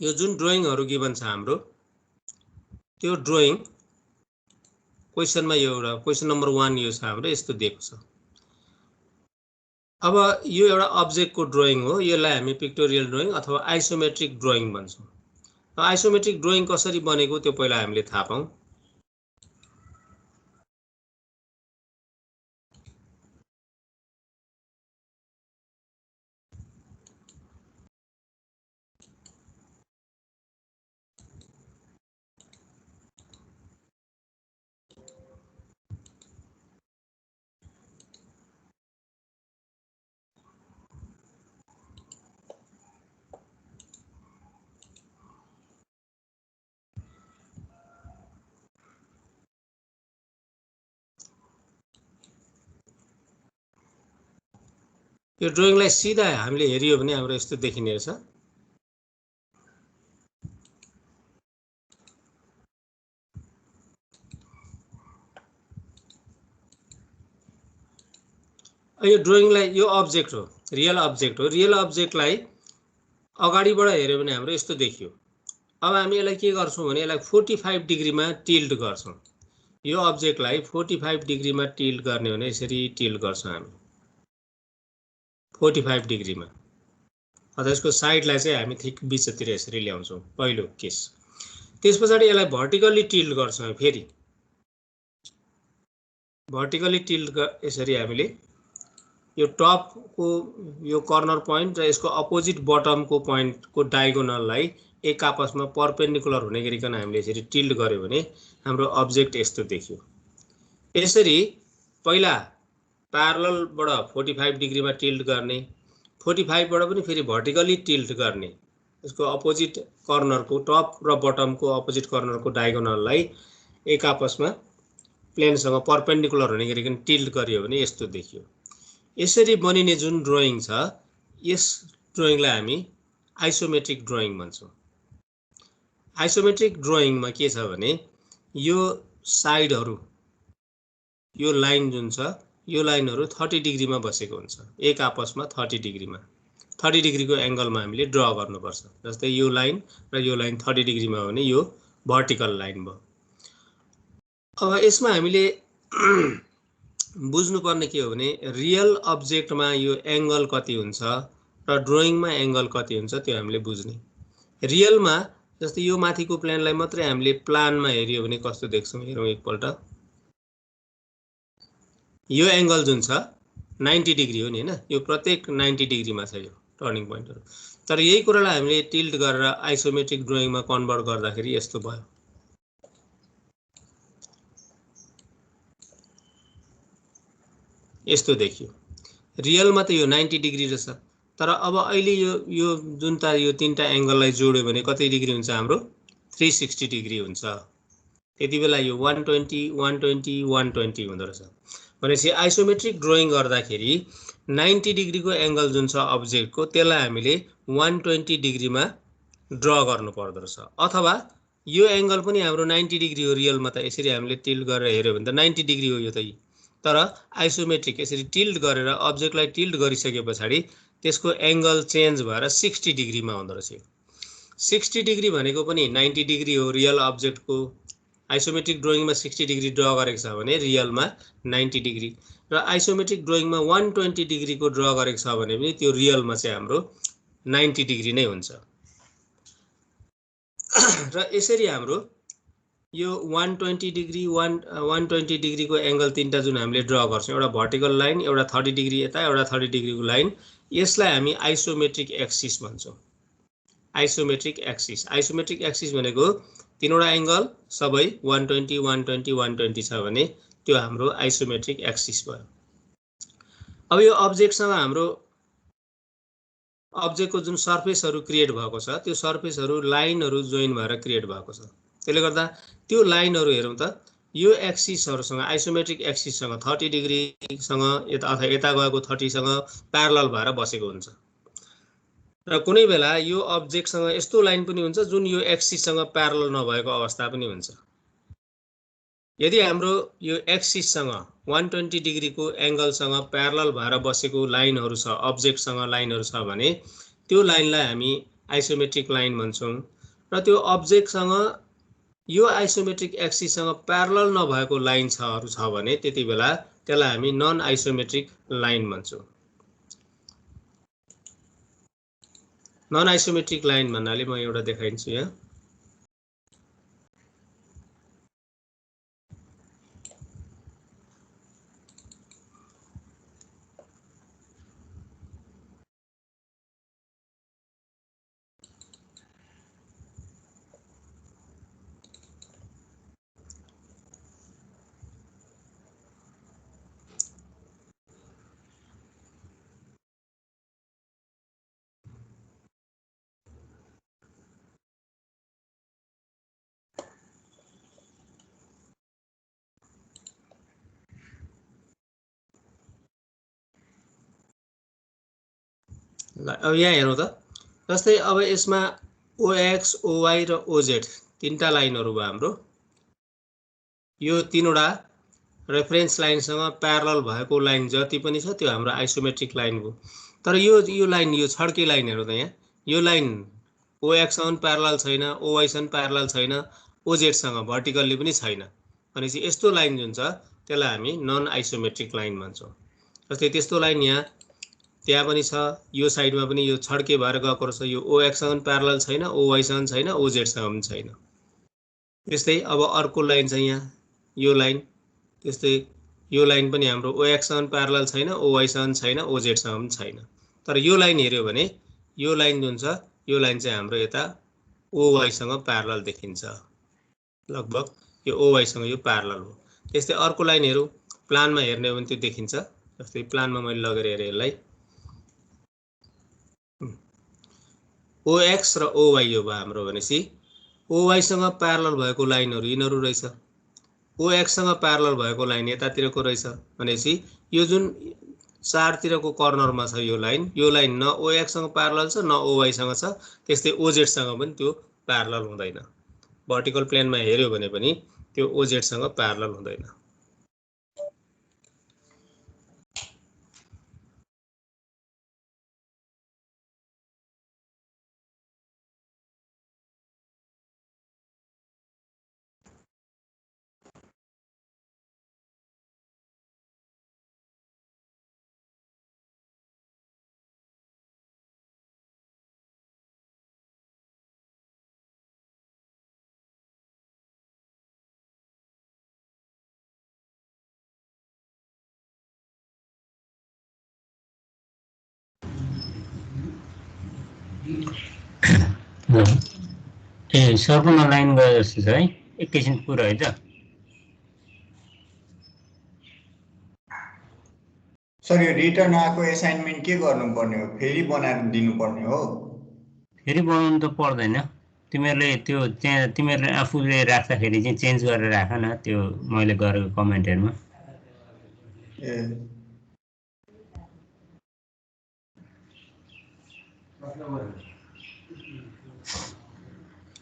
यो जुन ड्रइङहरु गिभन छ हाम्रो त्यो ड्रइङ क्वेशनमा यो एउटा क्वेशन नम्बर 1 यो छ हाम्रो यस्तो दिएको छ। अब यो एउटा अब्जेक्टको ड्रइङ हो, यसलाई हामी पिक्टोरियल ड्रइङ अथवा आइसोमेट्रिक ड्रइङ भन्छौं। आइसोमेट्रिक ड्रइङ कसरी बनेको त्यो पहिला हामीले थाहा पाऊँ। यो ड्रइङलाई सिधा हामीले हेरियो भने हाम्रो यस्तो देखिने रहेछ। यो ड्रइङलाई यो अब्जेक्ट हो, रियल अब्जेक्ट हो। रियल अब्जेक्टलाई अगाडिबाट हेर्यो भने हाम्रो यस्तो देखियो। अब हामी यसलाई के गर्छौं भने यसलाई 45 डिग्रीमा टिल्ट गर्छौं। यो अब्जेक्टलाई 45 डिग्रीमा टिल्ट गर्ने भने यसरी टिल्ट गर्छौं हामी 45 डिग्रीमा। अथवा यसको साइडलाई चाहिँ हामी ठिक बीचतिर यसरी ल्याउँछौं पहिलो केस। त्यसपछि यसलाई भर्टिकली टिल्ट गर्छौं। फेरि भर्टिकली टिल्ट यसरी हामीले यो टप को यो कर्नर पोइन्ट र यसको अपोजिट बटम को पोइन्ट को डायगोनललाई एक आपसमा परपेन्डिकुलर हुने गरिकन हामीले यसरी टिल्ट गर्यो भने हाम्रो अब्जेक्ट यस्तो देखियो। यसरी पहिला प्यारलल बाट 45 डिग्रीमा टिल्ट गर्ने, 45 बाट पनि फेरि भर्टिकली टिल्ट गर्ने, यसको अपोजिट कर्नर को टप र बटम को अपोजिट कर्नर को डायगोनललाई एक आपसमा प्लेनसँग परपेन्डिकुलर हुने गरिकन टिल्ट गरियो भने यस्तो देखियो। यसरी बनिने जुन ड्रइङ छ यस ड्रइङलाई हामी आइसोमेट्रिक ड्रइङ भन्छौं। आइसोमेट्रिक ड्रइङमा के छ भने यो साइडहरु यो लाइन जुन छ यो लाइनहरु 30 डिग्रीमा बसेको हुन्छ, एक आपसमा 30 डिग्रीमा 30 डिग्रीको एंगलमा हामीले ड्रा गर्नुपर्छ। जस्तै यो लाइन र यो लाइन 30 डिग्रीमा हो भने यो भर्टिकल लाइन भयो। अब यसमा हामीले बुझ्नुपर्ने के हो भने रियल अब्जेक्टमा यो एंगल कति हुन्छ र ड्रइङमा एंगल कति हुन्छ त्यो हामीले बुझ्ने। रियलमा जस्तै यो माथिको प्लेनलाई मात्रै हामीले प्लानमा हेरियो भने कस्तो देख्छौं हेरौं एकपल्ट। यो एंगल जुन छ 90 डिग्री हो नि हैन, यो प्रत्येक 90 डिग्रीमा छ यो टर्निङ पोइन्टहरु। तर यही कुरालाई हामीले टिल्ट गरेर आइसोमेट्रिक ड्रइङमा कन्भर्ट गर्दाखेरि यस्तो भयो। यस्तो देखियो। रियलमा त यो 90 डिग्री रहेछ, तर अब अहिले यो जुन त यो तीनटा एंगललाई जोड्यो भने कति डिग्री हुन्छ हाम्रो 360 डिग्री हुन्छ। त्यतिबेला यो 120 120 120 हुँदो रहेछ। भनेपछि आइसोमेट्रिक ड्रइङ गर्दाखेरि 90 डिग्रीको एंगल जुन छ अब्जेक्टको त्यसलाई हामीले 120 डिग्रीमा ड्रा गर्नु पर्दो रहेछ। अथवा यो एंगल पनि हाम्रो 90 डिग्री हो रियलमा त, यसरी हामीले टिल्ट गरेर हेर्यो भने त 90 डिग्री हो यो त। तर आइसोमेट्रिक यसरी टिल्ट गरेर अब्जेक्टलाई टिल्ट गरिसकेपछि त्यसको एंगल चेन्ज भएर 60 डिग्रीमा हुँदो रहेछ। 60 डिग्री भनेको पनि 90 डिग्री हो रियल अब्जेक्टको। आइसोमेट्रिक ड्रइङमा 60 डिग्री ड्रा गरेको छ भने रियलमा 90 डिग्री र आइसोमेट्रिक ड्रइङमा 120 डिग्रीको ड्रा गरेको छ भने पनि त्यो रियलमा चाहिँ हाम्रो 90 डिग्री नै हुन्छ। र यसरी हाम्रो यो 120 डिग्री 120 डिग्रीको एंगल तीनटा जुन हामीले ड्रा गर्छौं, एउटा भर्टिकल लाइन, एउटा 30 डिग्री यता, एउटा 30 डिग्रीको लाइन, यसलाई हामी आइसोमेट्रिक एक्सिस भन्छौं। आइसोमेट्रिक एक्सिस, आइसोमेट्रिक एक्सिस भनेको तीनवटा एंगल सबै 120 120 120 छ भने त्यो हाम्रो आइसोमेट्रिक एक्सिस भयो। अब यो अब्जेक्टसँग हाम्रो अब्जेक्टको जुन सर्फेसहरु क्रिएट भएको छ त्यो सर्फेसहरु लाइनहरु जोइन भएर क्रिएट भएको छ। त्यसले गर्दा त्यो लाइनहरु हेरौं त यो एक्सिसहरुसँग आइसोमेट्रिक एक्सिससँग 30 डिग्रीसँग अथवा यता गएको 30 सँग प्यारलल भएर बसेको हुन्छ। र कुनै बेला यो अब्जेक्टसँग यस्तो लाइन पनि हुन्छ जुन यो एक्सिससँग प्यारलल नभएको अवस्था पनि हुन्छ। यदि हाम्रो यो एक्सिससँग 120 डिग्रीको एंगलसँग प्यारलल भएर बसेको लाइनहरु छ, अब्जेक्टसँग लाइनहरु छ भने त्यो लाइनलाई हामी आइसोमेट्रिक लाइन भन्छौँ र त्यो अब्जेक्टसँग यो आइसोमेट्रिक एक्सिससँग प्यारलल नभएको लाइन छ भने त्यति बेला त्यसलाई हामी नन आइसोमेट्रिक लाइन भन्छौँ। नन आइसोमेट्रिक लाइन भन्नाले म एउटा देखाइदिन्छु यहाँ। अब यहाँ हेरौँ त, जस्तै अब यसमा OX, OY र OZ तीनटा लाइनहरु भयो हाम्रो। यो तीनवटा रेफरेन्स लाइनसँग प्यारलल भएको लाइन जति पनि छ त्यो हाम्रो आइसोमेट्रिक लाइन हो। तर यो लाइन, यो छड्के लाइन हेरौँ त यहाँ, यो लाइन OX सँग प्यारलल छैन, OY सँग प्यारलल छैन, OZ सँग भर्टिकल्ली पनि छैन। भनेपछि यस्तो लाइन जुन छ त्यसलाई हामी नन आइसोमेट्रिक लाइन भन्छौँ। जस्तै त्यस्तो लाइन यहाँ त्यहाँ पनि छ, यो साइडमा पनि यो छड्के भएर गएको रहेछ, यो OX सँग प्यारलल छैन, OY सँग छैन, OZ सँग पनि छैन। त्यस्तै अब अर्को लाइन छ यहाँ, यो लाइन, त्यस्तै यो लाइन पनि हाम्रो OX सँग प्यारलल छैन, OY सँग छैन, OZ सँग पनि छैन। तर यो लाइन हेर्यो भने यो लाइन जुन छ यो लाइन चाहिँ हाम्रो यता OY सँग प्यारलल देखिन्छ। लगभग यो OY सँग यो प्यारलल हो। त्यस्तै अर्को लाइन हेरौँ, प्लानमा हेर्ने हो भने त्यो देखिन्छ। जस्तै प्लानमा मैले लगेर हेरेँ यसलाई, OX र OY यो भयो हाम्रो। भनेपछि OY सँग प्यारलल भएको लाइनहरु यिनीहरु रहेछ, OX सँग प्यारलल भएको लाइन यतातिरको रहेछ। भनेपछि यो जुन चारतिरको कर्नरमा छ यो लाइन न OX सँग प्यारलल छ न OY सँग छ। त्यस्तै OZ सँग पनि त्यो प्यारलल हुँदैन। भर्टिकल प्लेनमा हेर्यो भने पनि त्यो OZ सँग प्यारलल हुँदैन। सर्कलमा लाइन गयो जस्तो छ है, एकैछिन पुरो है त। सर यो रिटर्न आएको एसाइनमेन्ट के गर्नुपर्ने हो? फेरि बनाएर दिनुपर्ने हो? फेरि बनाउनु त पर्दैन, तिमीहरूले त्यो त्यहाँ तिमीहरूले आफूले राख्दाखेरि चाहिँ चेन्ज गरेर राख न त्यो मैले गरेको कमेन्टहरुमा।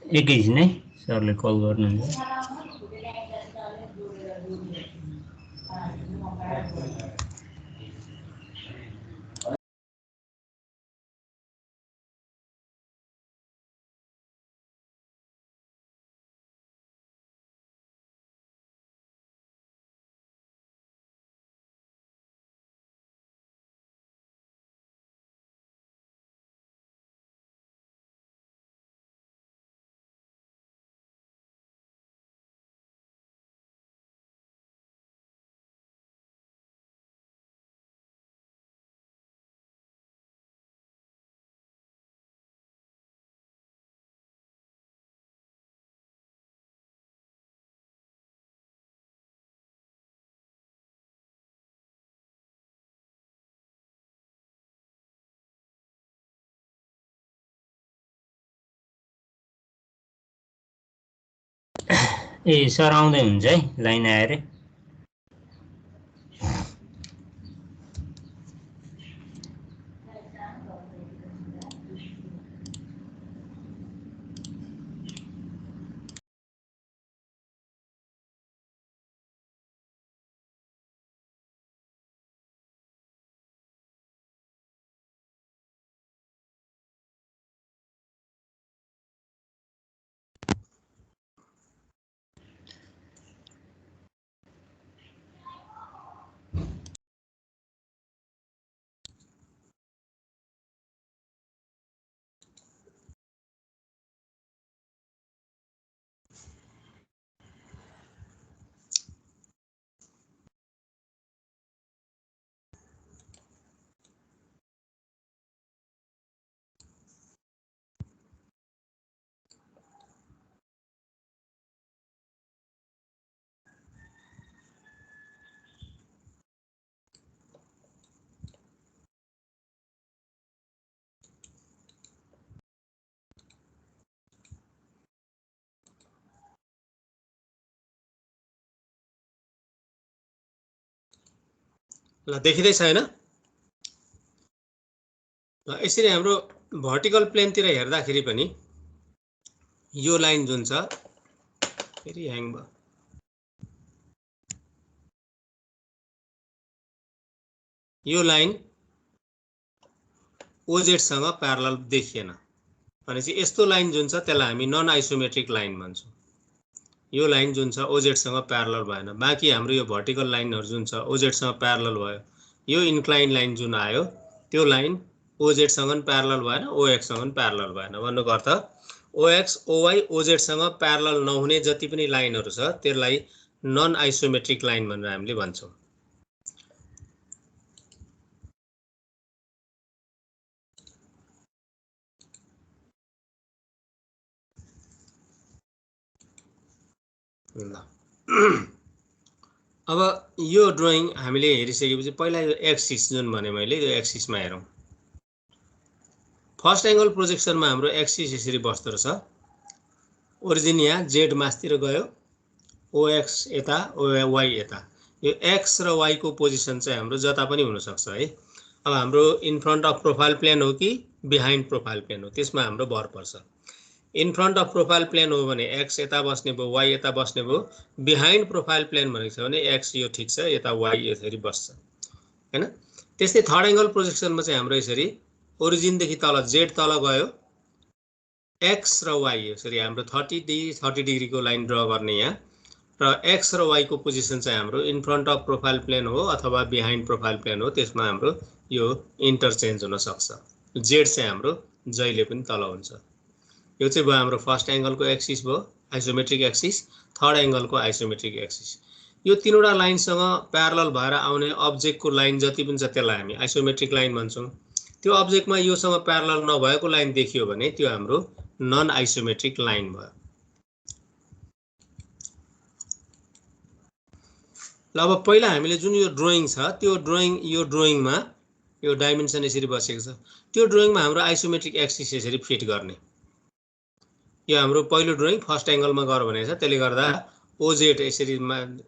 एकैछिन है, सरले कल गर्नुहुन्छ। सर आउँदै हुन्छ है, लाइन आएर। ल देखिँदैछ हैन? ल यसरी हाम्रो भर्टिकल प्लेनतिर हेर्दाखेरि पनि यो लाइन जुन छ फेरि ह्याङ भयो। यो लाइन OZ सँग प्यारलल देखिएन भनेपछि यस्तो लाइन जुन छ त्यसलाई हामी नन आइसोमेट्रिक लाइन भन्छौँ। यो लाइन जुन छ OZ सँग प्यारलल भएन। बाँकी हाम्रो यो भर्टिकल लाइनहरु जुन छ OZ सँग प्यारलल भयो। यो इन्क्लाइन लाइन जुन आयो त्यो लाइन OZ सँग पनि प्यारलल भएन, OX सँग पनि प्यारलल भएन। भन्नुको अर्थ OX, OY, OZ सँग प्यारलल नहुने जति पनि लाइनहरु छ त्यसलाई नन आइसोमेट्रिक लाइन भनेर हामीले भन्छौँ। अब यो ड्राइङ हामीले हेरिसकेपछि पहिला यो एक्सिस जुन भने मैले यो एक्सिसमा हेरौँ। फर्स्ट एंगल प्रोजेक्सनमा हाम्रो एक्सिस यसरी बस्दो रहेछ। ओरिजिन यहाँ जेड मासतिर गयो, OX यता, OY यता। यो एक्स र वाई को पोजिसन चाहिँ हाम्रो जता पनि हुन सक्छ है। अब हाम्रो in front of profile plane हो कि बिहाइन्ड प्रोफाइल प्लेन हो त्यसमा हाम्रो भर पर्छ। In front of profile plane हो भने एक्स यता बस्ने भयो, वाई यता बस्ने भयो। बिहाइन्ड प्रोफाइल प्लेन भनेको छ भने एक्स यो ठिक छ, यता वाई यसरी बस्छ हैन। त्यस्तै थर्ड एंगल प्रोजेक्सनमा चाहिँ हाम्रो यसरी ओरिजिन देखि तल जेड तल गयो, एक्स र वाई यसरी हाम्रो 30 डिग्री को लाइन ड्रा गर्ने यहाँ, र एक्स र वाई को पोजिसन चाहिँ हाम्रो in front of profile plane हो अथवा बिहाइन्ड प्रोफाइल प्लेन हो त्यसमा हाम्रो यो इन्टरचेन्ज हुन सक्छ। जेड चाहिँ हाम्रो जहिले पनि तल हुन्छ। यो चाहिँ भयो हाम्रो फर्स्ट एंगलको एक्सिस भयो, आइसोमेट्रिक एक्सिस। थर्ड एंगलको आइसोमेट्रिक एक्सिस। यो तीनवटा लाइनसँग प्यारलल भएर आउने अब्जेक्टको लाइन जति पनि छ त्यसलाई हामी आइसोमेट्रिक लाइन भन्छौँ। त्यो अब्जेक्टमा योसँग प्यारलल नभएको लाइन देखियो भने त्यो हाम्रो नन आइसोमेट्रिक लाइन भयो। ल अब पहिला हामीले जुन यो ड्राइङ छ त्यो यो ड्राइङमा यो डाइमेन्सन यसरी बसेको छ। त्यो ड्राइङमा हाम्रो आइसोमेट्रिक एक्सिस यसरी फिट गर्ने। यो हाम्रो पहिलो ड्राइङ फर्स्ट एंगलमा गयो भनेको छ, त्यसले गर्दा OZ यसरी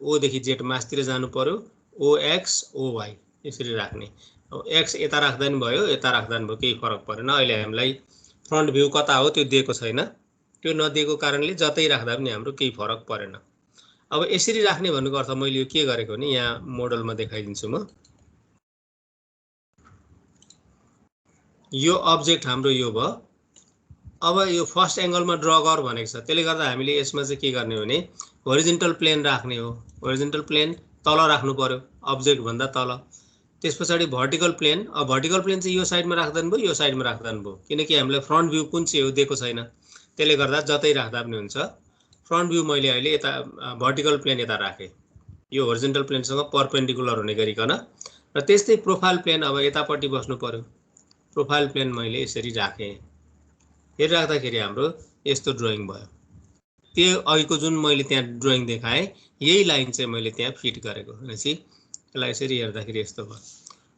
O देखि Z मासतिर जानु पर्यो, OX, OY यसरी राख्ने। एक्स यता राख्दा नि भयो, यता राख्दा नि भयो, केही फरक परेन। अहिले हामीलाई फ्रन्ट भ्यू कता हो त्यो दिएको छैन, त्यो नदिएको कारणले जतै राख्दा पनि हाम्रो केही फरक परेन। अब यसरी राख्ने भन्नुको अर्थ मैले यो के गरेको भने यहाँ मोडलमा देखाइदिन्छु म। यो अब्जेक्ट हाम्रो यो भयो। अब यो फर्स्ट एंगलमा ड्रा गर भनेको छ, त्यसले गर्दा हामीले यसमा चाहिँ के गर्ने भने होरिजोन्टल प्लेन राख्ने हो। होरिजोन्टल प्लेन तल राख्नु पर्यो अब्जेक्ट भन्दा तल। त्यसपछि भर्टिकल प्लेन, अब भर्टिकल प्लेन चाहिँ यो साइडमा राख्दा नि भयो, यो साइडमा राख्दा नि भयो, किनकि हामीलाई फ्रन्ट भ्यू कुन चाहिँ हो दिएको छैन, त्यसले गर्दा जतै राख्दा पनि हुन्छ। फ्रन्ट भ्यू मैले अहिले यता भर्टिकल प्लेन यता राखेँ, यो होरिजोन्टल प्लेनसँग परपेन्डिकुलर हुने गरिकन। र त्यस्तै प्रोफाइल प्लेन अब यतापट्टि बस्नु पर्यो। प्रोफाइल प्लेन मैले यसरी राखेँ। फेरि राख्दाखेरि हाम्रो यस्तो ड्राइङ भयो। त्यो अघिको जुन मैले त्यहाँ ड्राइङ देखाएँ यही लाइन चाहिँ मैले त्यहाँ फिट गरेको भनेपछि यसलाई यसरी हेर्दाखेरि यस्तो भयो।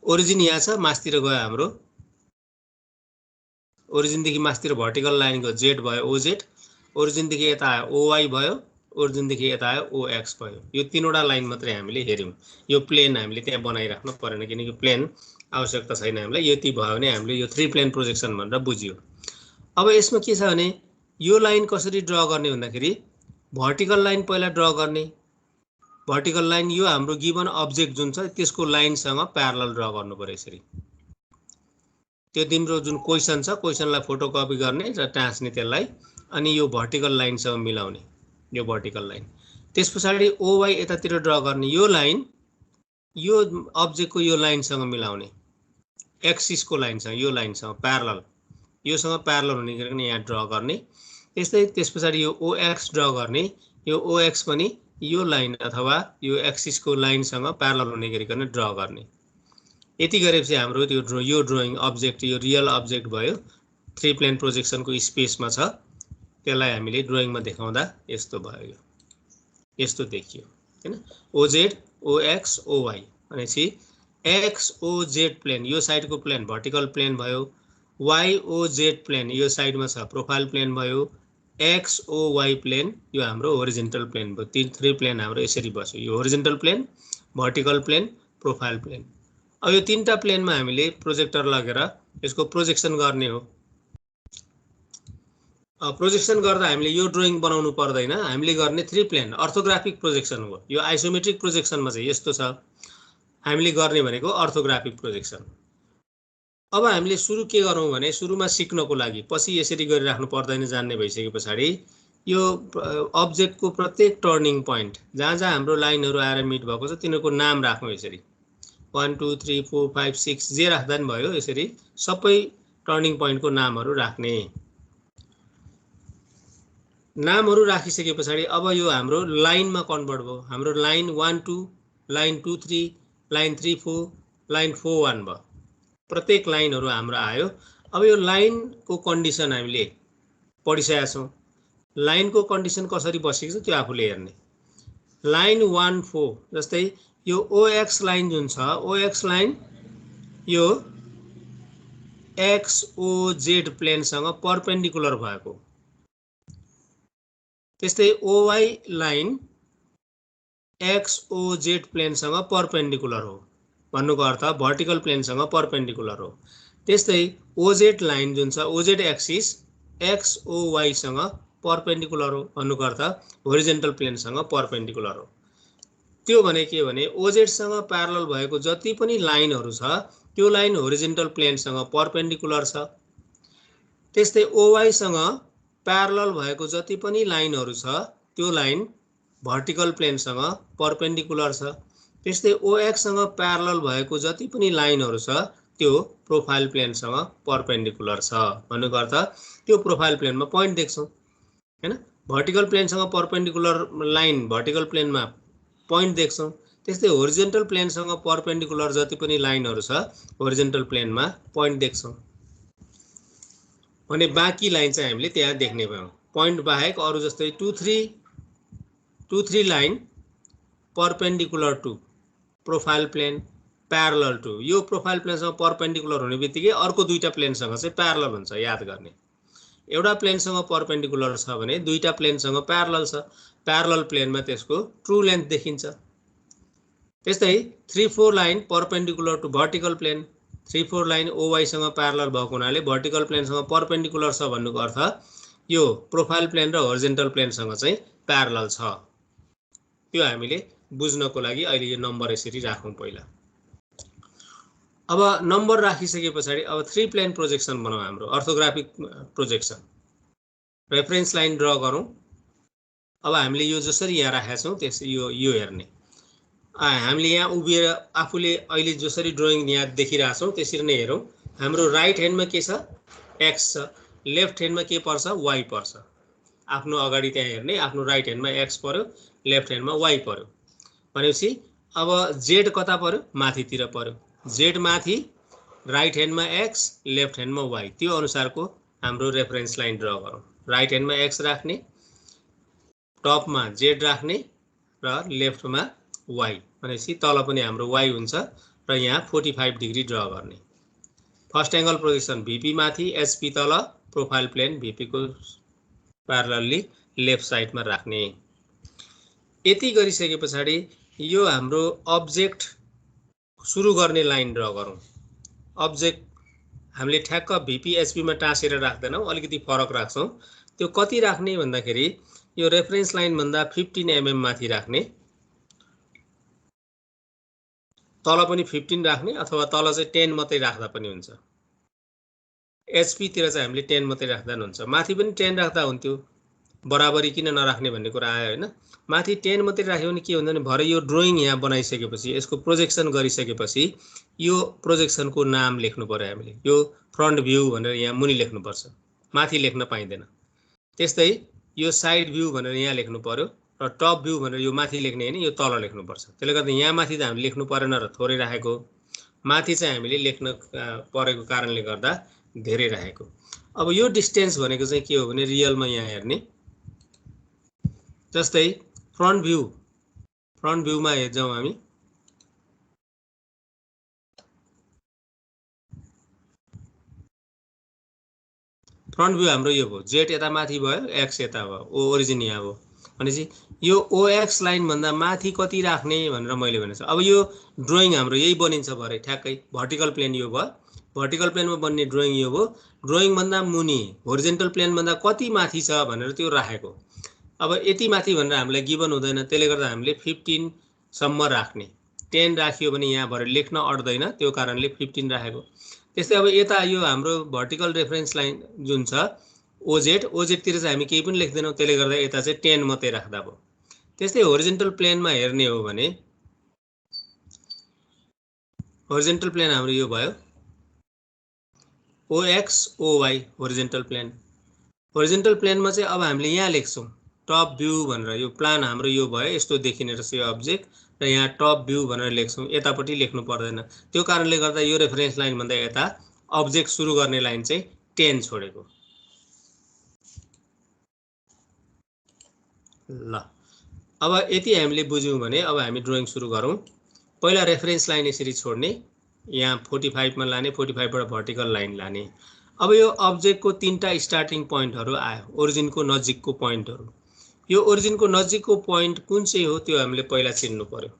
ओरिजिन यहाँ छ, मासतिर गयो हाम्रो। ओरिजिनदेखि मासतिर भर्टिकल लाइन गयो, जेड भयो OZ। ओरिजिनदेखि यता आयो OY भयो, ओरिजिनदेखि यता आयो OX भयो। यो तीनवटा लाइन मात्रै हामीले हेऱ्यौँ। यो प्लेन हामीले त्यहाँ बनाइराख्नु परेन किनकि प्लेन आवश्यकता छैन हामीलाई। यति भयो भने हामीले यो 3 प्लेन प्रोजेक्सन भनेर बुझियो। अब यसमा के छ भने यो लाइन कसरी ड्रा गर्ने भन्दाखेरि भर्टिकल लाइन पहिला ड्रा गर्ने। भर्टिकल लाइन यो हाम्रो गिवन अब्जेक्ट जुन छ त्यसको लाइनसँग प्यारलल ड्रा गर्नु पर्यो यसरी। त्यो तिम्रो जुन क्वेसन छ क्वेसनलाई फोटोकपी गर्ने र टाँस्ने त्यसलाई, अनि यो भर्टिकल लाइनसँग मिलाउने यो भर्टिकल लाइन। त्यसपछि OY यतातिर ड्रा गर्ने। यो लाइन यो अब्जेक्टको यो लाइनसँग मिलाउने, एक्सिसको लाइनसँग, यो लाइनसँग प्यारलल, योसँग प्यारलल हुने गरिकन यहाँ ड्रा गर्ने। त्यस्तै त्यसपछि यो OX ड्रा गर्ने। यो OX पनि यो लाइन अथवा यो एक्सिसको लाइनसँग प्यारलल हुने गरिकन ड्रा गर्ने। यति गरेपछि हाम्रो त्यो यो ड्राइङ अब्जेक्ट यो रियल अब्जेक्ट भयो। 3 प्लेन प्रोजेक्सनको स्पेसमा छ। त्यसलाई हामीले ड्राइङमा देखाउँदा यस्तो भयो, यो यस्तो देखियो हैन। OZ, OX, OY भनेपछि XOZ प्लेन यो साइडको प्लेन भर्टिकल प्लेन भयो। YOZ प्लेन यो साइडमा छ प्रोफाइल प्लेन भयो। XOY प्लेन यो हाम्रो होरिजोन्टल प्लेन भयो। 3 प्लेन हाम्रो यसरी बस्यो। यो horizontal plane, vertical plane, profile plane. अब यो तीनटा प्लेनमा हामीले प्रोजेक्टर लगेर यसको प्रोजेक्सन गर्ने हो। प्रोजेक्सन गर्दा हामीले यो ड्रइङ बनाउनु पर्दैन, हामीले गर्ने 3 प्लेन अर्थोग्राफिक प्रोजेक्सन हो। यो आइसोमेट्रिक प्रोजेक्सनमा चाहिँ यस्तो छ, हामीले गर्ने भनेको अर्थोग्राफिक प्रोजेक्सन। अब हामीले सुरु के गरौँ भने सुरुमा सिक्नको लागि पछि यसरी गरिराख्नु पर्दैन जान्ने भइसके पछाडि यो अब्जेक्टको प्रत्येक टर्निङ पोइन्ट जहाँ जहाँ हाम्रो लाइनहरू आएर मिट भएको छ तिनीहरूको नाम राखौँ। यसरी 1 2 3 4 5 6 जे राख्दा पनि भयो। यसरी सबै टर्निङ पोइन्टको नामहरू राख्ने। नामहरू राखिसके पछाडि अब यो हाम्रो लाइनमा कन्भर्ट भयो। हाम्रो लाइन 1 2, लाइन 2 3, लाइन 3 4, लाइन 4 1 भयो। प्रत्येक लाइनहरू हाम्रो आयो। अब यो लाइनको कन्डिसन हामीले पढिसकेका छौँ। लाइनको कन्डिसन कसरी बसेको छ त्यो आफूले हेर्ने। लाइन 1 4 जस्तै यो OX लाइन जुन छ, OX लाइन यो XOZ प्लेनसँग परपेन्डिकुलर भएको। त्यस्तै OY लाइन XOZ प्लेनसँग परपेन्डिकुलर हो। भन्नुको अर्थ भर्टिकल प्लेनसँग परपेन्डिकुलर हो। त्यस्तै OZ लाइन जुन छ OZ एक्सिस XOY सँग परपेन्डिकुलर हो। भन्नुको अर्थ होरिजेन्टल प्लेनसँग परपेन्डिकुलर हो। त्यो भने के भने OZ सँग प्यारलल भएको जति पनि लाइनहरू छ त्यो लाइन होरिजेन्टल प्लेनसँग परपेन्डिकुलर छ। त्यस्तै OY सँग प्यारलल भएको जति पनि लाइनहरू छ त्यो लाइन भर्टिकल प्लेनसँग परपेन्डिकुलर छ। त्यस्तै OX सँग प्यारलल भएको जति पनि लाइनहरू छ त्यो प्रोफाइल प्लेनसँग परपेन्डिकुलर छ। भन्नुको अर्थ त्यो प्रोफाइल प्लेनमा पोइन्ट देख्छौँ हैन। भर्टिकल प्लेनसँग परपेन्डिकुलर लाइन भर्टिकल प्लेनमा पोइन्ट देख्छौँ। त्यस्तै होरिजेन्टल प्लेनसँग परपेन्डिकुलर जति पनि लाइनहरू छ होरिजेन्टल प्लेनमा पोइन्ट देख्छौँ। भने बाँकी लाइन चाहिँ हामीले त्यहाँ देख्ने भयौँ। पोइन्ट बाहेक अरू जस्तै 2 3 line perpendicular to profile plane parallel to. यो प्रोफाइल प्लेनसँग परपेन्डिकुलर हुने बित्तिकै अर्को दुईटा प्लेनसँग चाहिँ प्यारलल हुन्छ, याद गर्ने। एउटा प्लेनसँग परपेन्डिकुलर छ भने दुईटा प्लेनसँग प्यारलल छ। प्यारलल प्लेनमा त्यसको ट्रु लेन्थ देखिन्छ। त्यस्तै 3 4 line perpendicular to vertical plane. 3 4 line OY सँग प्यारलल भएको हुनाले भर्टिकल प्लेनसँग परपेन्डिकुलर छ भन्नुको अर्थ यो प्रोफाइल प्लेन र होरिजेन्टल प्लेनसँग चाहिँ प्यारलल छ। त्यो हामीले बुझ्नको लागि अहिले यो नम्बर यसरी राखौँ पहिला। अब नम्बर राखिसके पछाडि अब 3 प्लेन प्रोजेक्सन बनाऊ। हाम्रो orthographic projection reference line draw गरौँ। अब हामीले यो जसरी यहाँ राखेका छौँ त्यसरी यो हेर्ने। हामीले यहाँ उभिएर आफूले अहिले जसरी ड्रइङ यहाँ देखिरहेका छौँ त्यसरी नै हेरौँ। हाम्रो राइट ह्यान्डमा के छ X छ, लेफ्ट ह्यान्डमा के पर्छ Y पर्छ। आफ्नो अगाडि त्यहाँ हेर्ने। आफ्नो राइट ह्यान्डमा X पर्यो, लेफ्ट ह्यान्डमा Y पर्यो भनेपछि अब Z कता पर्यो माथितिर पर्यो। Z माथि, राइट ह्यान्डमा X, लेफ्ट ह्यान्डमा Y। त्यो अनुसारको हाम्रो रेफरेन्स लाइन ड्र गरौँ। राइट ह्यान्डमा X राख्ने, टपमा Z राख्ने र लेफ्टमा Y भनेपछि तल पनि हाम्रो Y हुन्छ र यहाँ 45 डिग्री ड्र गर्ने। फर्स्ट एंगल प्रोजेक्सन VP माथि, HP तल, प्रोफाइल प्लेन VP को प्यारलली लेफ्ट साइडमा राख्ने। यति गरिसके पछाडि यो हाम्रो अब्जेक्ट सुरु गर्ने लाइन ड्र गरौँ। अब्जेक्ट हामीले ठ्याक्क VP HP मा टाँसेर राख्दैनौँ, अलिकति फरक राख्छौँ। त्यो कति राख्ने भन्दाखेरि यो रेफरेन्स लाइन भन्दा 15 mm माथि राख्ने। तल पनि 15 राख्ने अथवा तल चाहिँ 10 मात्रै राख्दा पनि हुन्छ। HP तिर चाहिँ हामीले 10 मात्रै राख्दा हुन्छ। माथि पनि 10 राख्दा हुन्थ्यो, बराबरी किन नराख्ने भन्ने कुरा आयो हैन। माथि 10 मात्रै राख्यो भने के हुन्छ भने भरे यो ड्रइङ यहाँ बनाइसकेपछि यसको प्रोजेक्सन गरिसकेपछि यो प्रोजेक्सनको नाम लेख्नु पर्यो हामीले। यो फ्रन्ट भ्यू भनेर यहाँ मुनि लेख्नुपर्छ, माथि लेख्न पाइँदैन। त्यस्तै यो साइड भ्यू भनेर यहाँ लेख्नु पर्यो र टप भ्यू भनेर यो माथि लेख्ने हैन, यो तल लेख्नुपर्छ। त्यसले गर्दा यहाँ माथि त हामीले लेख्नु परेन र थोरै राखेको, माथि चाहिँ हामीले लेख्न परेको कारणले गर्दा धेरै राखेको। अब यो डिस्टेन्स भनेको चाहिँ के हो भने रियलमा यहाँ हेर्ने। जस्तै फ्रन्ट भ्यूमा हेर्छौँ हामी। फ्रन्ट भ्यू हाम्रो यो भयो, Z यता माथि भयो, X यता भयो, ओरिजिन यहाँ भयो। भनेपछि यो OX लाइन भन्दा माथि कति राख्ने भनेर मैले भनेको छु। अब यो ड्रइङ हाम्रो यही बनिन्छ भरे ठ्याक्कै भर्टिकल प्लेन यो भयो, भर्टिकल प्लेनमा बन्ने ड्रइङ यो भयो, ड्रइङ भन्दा मुनि होरिजेन्टल प्लेन भन्दा कति माथि छ भनेर त्यो राखेको। अब यति माथि भनेर हामीलाई गिभन हुँदैन, त्यसले गर्दा हामीले 15 सम्म राख्ने। 10 राखियो भने यहाँ भरे लेख्न अड्दैन, त्यो कारणले 15 राखेको। त्यस्तै अब यता यो हाम्रो भर्टिकल रेफरेन्स लाइन जुन छ OZ तिर चाहिँ हामी केही पनि लेख्दैनौँ, त्यसले गर्दा यता चाहिँ 10 मात्रै राख्दा भयो। त्यस्तै होरिजेन्टल प्लेनमा हेर्ने हो भने होरिजेन्टल प्लेन हाम्रो यो भयो OX OY horizontal plane. Horizontal प्लेनमा चाहिँ अब हामीले यहाँ लेख्छौँ टप भ्यू भनेर। यो प्लान हाम्रो यो भयो, यस्तो देखिने रहेछ यो अब्जेक्ट, र यहाँ टप भ्यू भनेर लेख्छौँ, यतापट्टि लेख्नु पर्दैन। त्यो कारणले गर्दा यो रेफरेन्स लाइन भन्दा यता अब्जेक्ट सुरु गर्ने लाइन चाहिँ 10 छोडेको। ल अब यति हामीले बुझ्यौँ भने अब हामी ड्रइङ सुरु गरौँ। पहिला रेफरेन्स लाइन यसरी छोड्ने, यहाँ 45 मा लाने, 45 बाट भर्टिकल लाइन लाने। अब यो अब्जेक्टको 3टा स्टार्टिङ पोइन्टहरू आयो, ओरिजिनको नजिकको पोइन्टहरू। यो ओरिजिनको नजिकको पोइन्ट कुन चाहिँ हो त्यो हामीले पहिला चिन्नु पर्यो।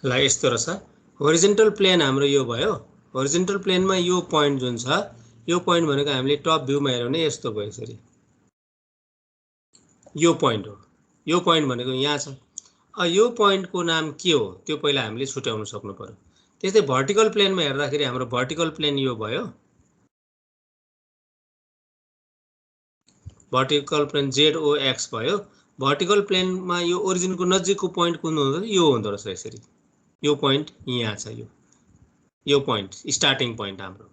ल यस्तो रहेछ। होरिजेन्टल प्लेन हाम्रो यो भयो। होरिजेन्टल प्लेनमा यो पोइन्ट जुन छ, यो पोइन्ट भनेको हामीले टप भ्यूमा हेर्यौँ भने यस्तो भयो यसरी। यो पोइन्ट हो, यो पोइन्ट भनेको यहाँ छ। यो पोइन्टको नाम के हो त्यो पहिला हामीले छुट्याउन सक्नु पर्यो। त्यस्तै भर्टिकल प्लेनमा हेर्दाखेरि हाम्रो भर्टिकल प्लेन यो भयो, भर्टिकल प्लेन ZOX भयो। भर्टिकल प्लेनमा यो ओरिजिनको नजिकको पोइन्ट कुन हुँदो रहेछ, यो हुँदो रहेछ यसरी। यो पोइन्ट यहाँ छ, यो पोइन्ट स्टार्टिङ पोइन्ट हाम्रो।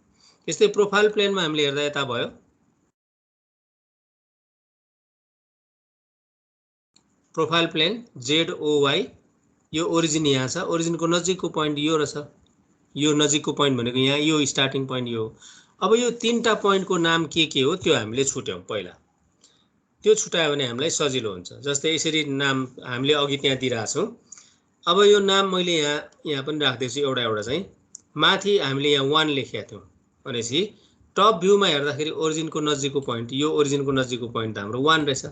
त्यस्तै प्रोफाइल प्लेनमा हामीले हेर्दा यता भयो, प्रोफाइल प्लेन ZOY, यो ओरिजिन यहाँ छ, ओरिजिनको नजिकको पोइन्ट यो रहेछ। यो नजिकको पोइन्ट भनेको यहाँ यो स्टार्टिङ पोइन्ट यो हो। अब यो 3टा पोइन्टको नाम के हो त्यो हामीले छुट्याउँ पहिला। त्यो छुट्यायो भने हामीलाई सजिलो हुन्छ। जस्तै यसरी नाम हामीले अघि त्यहाँ दिइरहेछौँ। अब यो नाम मैले यहाँ पनि राख्दैछु एउटा एउटा चाहिँ। माथि हामीले यहाँ 1 लेखेका थियौँ भनेपछि टप भ्यूमा हेर्दाखेरि ओरिजिनको नजिकको पोइन्ट, यो ओरिजिनको नजिकको पोइन्ट हाम्रो 1 रहेछ।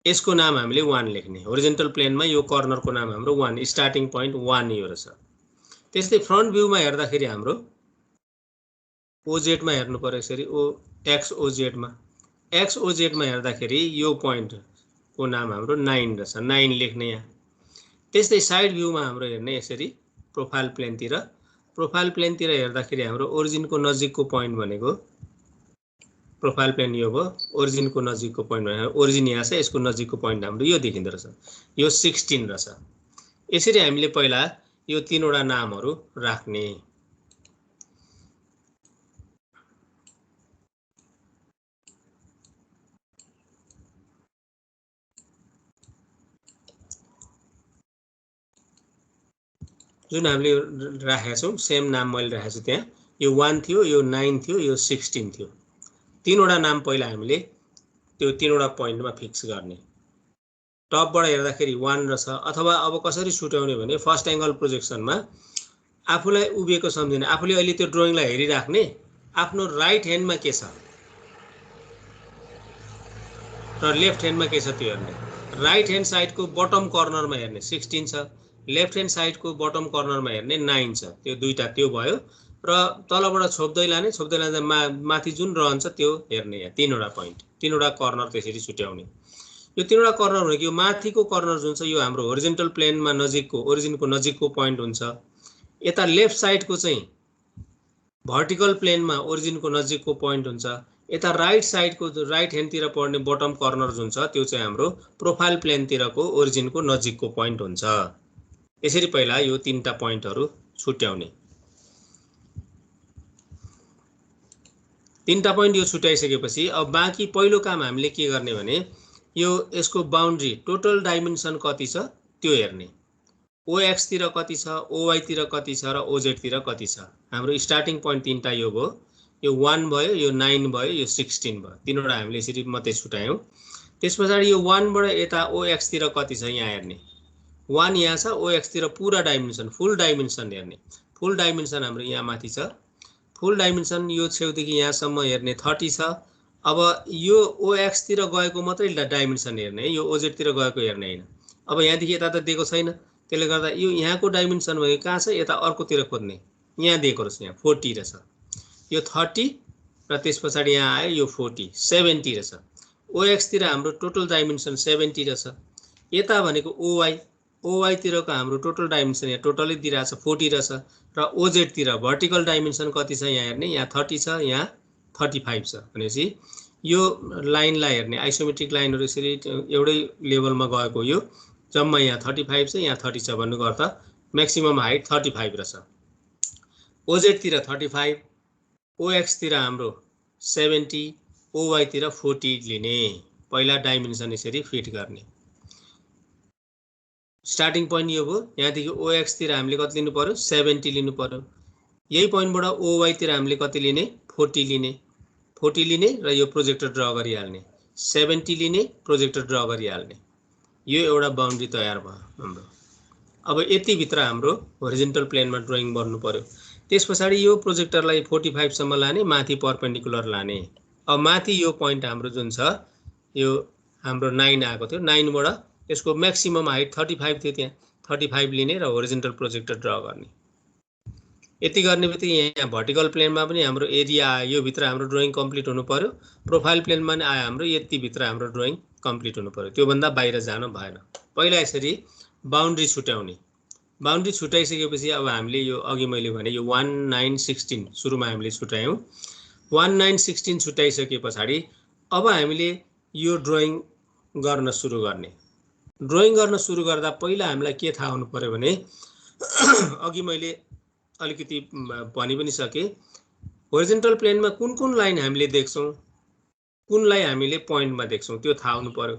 यसको नाम हामीले 1 लेख्ने। होरिजेन्टल प्लेनमा यो कर्नरको नाम हाम्रो 1, स्टार्टिङ पोइन्ट 1 यो रहेछ। त्यस्तै फ्रन्ट भ्यूमा हेर्दाखेरि हाम्रो OZ मा हेर्नु पर्यो यसरी, XOZ मा। XOZ मा हेर्दाखेरि यो पोइन्टको नाम हाम्रो 9 रहेछ, 9 लेख्ने यहाँ। त्यस्तै साइड भ्यूमा हाम्रो हेर्ने यसरी प्रोफाइल प्लेनतिर। प्रोफाइल प्लेनतिर हेर्दाखेरि हाम्रो ओरिजिनको नजिकको पोइन्ट भनेको प्रोफाइल प्लेन यो भयो, ओरिजिनको नजिकको पोइन्ट भनेको ओरिजिन यहाँ छ, यसको नजिकको पोइन्ट हाम्रो यो देखिँदो रहेछ, यो 16 रहेछ। यसरी हामीले पहिला यो 3वटा नामहरू राख्ने। जुन हामीले राखेका छौँ सेम नाम मैले राखेको छु त्यहाँ यो 1 थियो यो 9 थियो यो 16 थियो तीनवटा नाम पहिला हामीले त्यो तीनवटा पोइन्टमा फिक्स गर्ने टपबाट हेर्दाखेरि 1 रहेछ अथवा अब कसरी छुट्याउने भने फर्स्ट एंगल प्रोजेक्सनमा आफूलाई उभिएको सम्झिने आफूले अहिले त्यो ड्रइङलाई हेरिराख्ने आफ्नो राइट ह्यान्डमा के छ र लेफ्ट ह्यान्डमा के छ त्यो हेर्ने राइट ह्यान्ड साइडको बटम कर्नरमा हेर्ने 16 छ लेफ्ट ह्यान्ड साइडको बटम कर्नरमा हेर्ने 9 छ त्यो दुईटा त्यो भयो र तलबाट छोप्दै लाँदा माथि जुन रहन्छ त्यो हेर्ने यहाँ तीनवटा पोइन्ट तीनवटा कर्नर त्यसरी छुट्याउने यो तीनवटा कर्नर भनेको यो माथिको कर्नर जुन छ यो हाम्रो होरिजेन्टल प्लेनमा नजिकको ओरिजिनको नजिकको पोइन्ट हुन्छ यता लेफ्ट साइडको चाहिँ भर्टिकल प्लेनमा ओरिजिनको नजिकको पोइन्ट हुन्छ यता राइट साइडको राइट ह्यान्डतिर पर्ने बटम कर्नर जुन छ त्यो चाहिँ हाम्रो प्रोफाइल प्लेनतिरको ओरिजिनको नजिकको पोइन्ट हुन्छ यसरी पहिला यो तीनटा पोइन्टहरु छुट्याउने तीनटा पोइन्ट यो छुट्याइसकेपछि अब बाँकी पहिलो काम हामीले के गर्ने भने यो यसको बाउन्ड्री टोटल डाइमेन्सन कति छ त्यो हेर्ने OX तिर कति छ OY तिर कति छ र OZ तिर कति छ हाम्रो स्टार्टिङ पोइन्ट तीनटा यो भयो यो 1 भयो यो 9 भयो यो 16 भयो तीनवटा हामीले यसरी मात्रै छुट्यायौं त्यसपछि यो 1 बाट यता OX तिर कति छ यहाँ हेर्ने 1 यहाँ छ OX तिर पुरा डाइमेन्सन फुल डाइमेन्सन हेर्ने फुल डाइमेन्सन हाम्रो यहाँ माथि छ फुल डाइमेन्सन यो छेउदेखि यहाँसम्म हेर्ने 30 छ अब यो OX तिर गएको मात्रै डाइमेन्सन हेर्ने यो OZ तिर गएको हेर्ने हैन अब यहाँदेखि यता त दिएको छैन त्यसले गर्दा यो यहाँको डाइमेन्सन भयो कहाँ छ यता अर्कोतिर खोज्ने यहाँ दिएको रहेछ यहाँ 40 रहेछ यो 30 र त्यसपछि यहाँ आयो यो 40 70 रहेछ OX तिर हाम्रो टोटल डाइमेन्सन 70 रहेछ यता भनेको OY तिरको हाम्रो टोटल डाइमेन्सन यहाँ टोटली दिइराछ 40 रहेछ र OZ तिर भर्टिकल डाइमेन्सन कति छ यहाँ हेर्ने यहाँ 30 छ यहाँ 35 छ भनेपछि यो लाइनलाई हेर्ने आइसोमेट्रिक लाइनहरु यसरी एउटै लेभलमा गएको यो जम्मा यहाँ 35 छ यहाँ 30 छ भन्नुको अर्थ म्याक्सिमम हाइट 35 रहेछ OZ तिर 35 OX तिर हाम्रो 70 OY तिर 40 लिने पहिला डाइमेन्सन यसरी फिट गर्ने स्टार्टिङ पोइन्ट यो भयो यहाँदेखि OX तिर हामीले कति लिनु पर्यो 70 लिनु पर्यो यही पोइन्टबाट OY तिर हामीले कति लिने 40 लिने र यो प्रोजेक्टर ड्रा गरिहाल्ने 70 लिने प्रोजेक्टर ड्रा गरिहाल्ने यो एउटा बाउन्ड्री तयार भयो हाम्रो अब यति भित्र हाम्रो होरिजेन्टल प्लेनमा ड्राइङ गर्नु पर्यो त्यसपछि यो प्रोजेक्टरलाई 45 सम्म लाने माथि परपेन्डिकुलर लाने अब माथि यो पोइन्ट हाम्रो जुन छ यो हाम्रो 9 आएको थियो 9 बाट यसको म्याक्सिमम हाइट 35 थियो त्यहाँ 35 लिने र होरिजेन्टल प्रोजेक्टर ड्रा गर्ने यति गर्ने बित्तिकै यहाँ भर्टिकल प्लेनमा पनि हाम्रो एरिया आयो यो भित्र हाम्रो ड्राइङ कम्प्लिट हुनु पर्यो प्रोफाइल प्लेनमा पनि आयो हाम्रो यति भित्र हाम्रो ड्राइङ कम्प्लिट हुनु पर्यो त्यो भन्दा बाहिर जानु भएन पहिला यसरी बाउन्ड्री छुट्याउने बाउन्ड्री छुट्याइसकेपछि अब हामीले यो अघि मैले भने यो 1 9 16 सुरुमा हामीले छुट्यायौं 1 9 16 छुट्याइसकेपछि अब हामीले यो ड्राइङ गर्न सुरु गर्ने ड्राइङ गर्न सुरु गर्दा पहिला हामीलाई के थाहा हुनु पर्यो भने अघि मैले अलिकति भनि पनि सके होरिजेन्टल प्लेनमा कुन लाइन हामीले देख्छौं कुनलाई हामीले पोइन्टमा देख्छौं त्यो थाहा हुनु पर्यो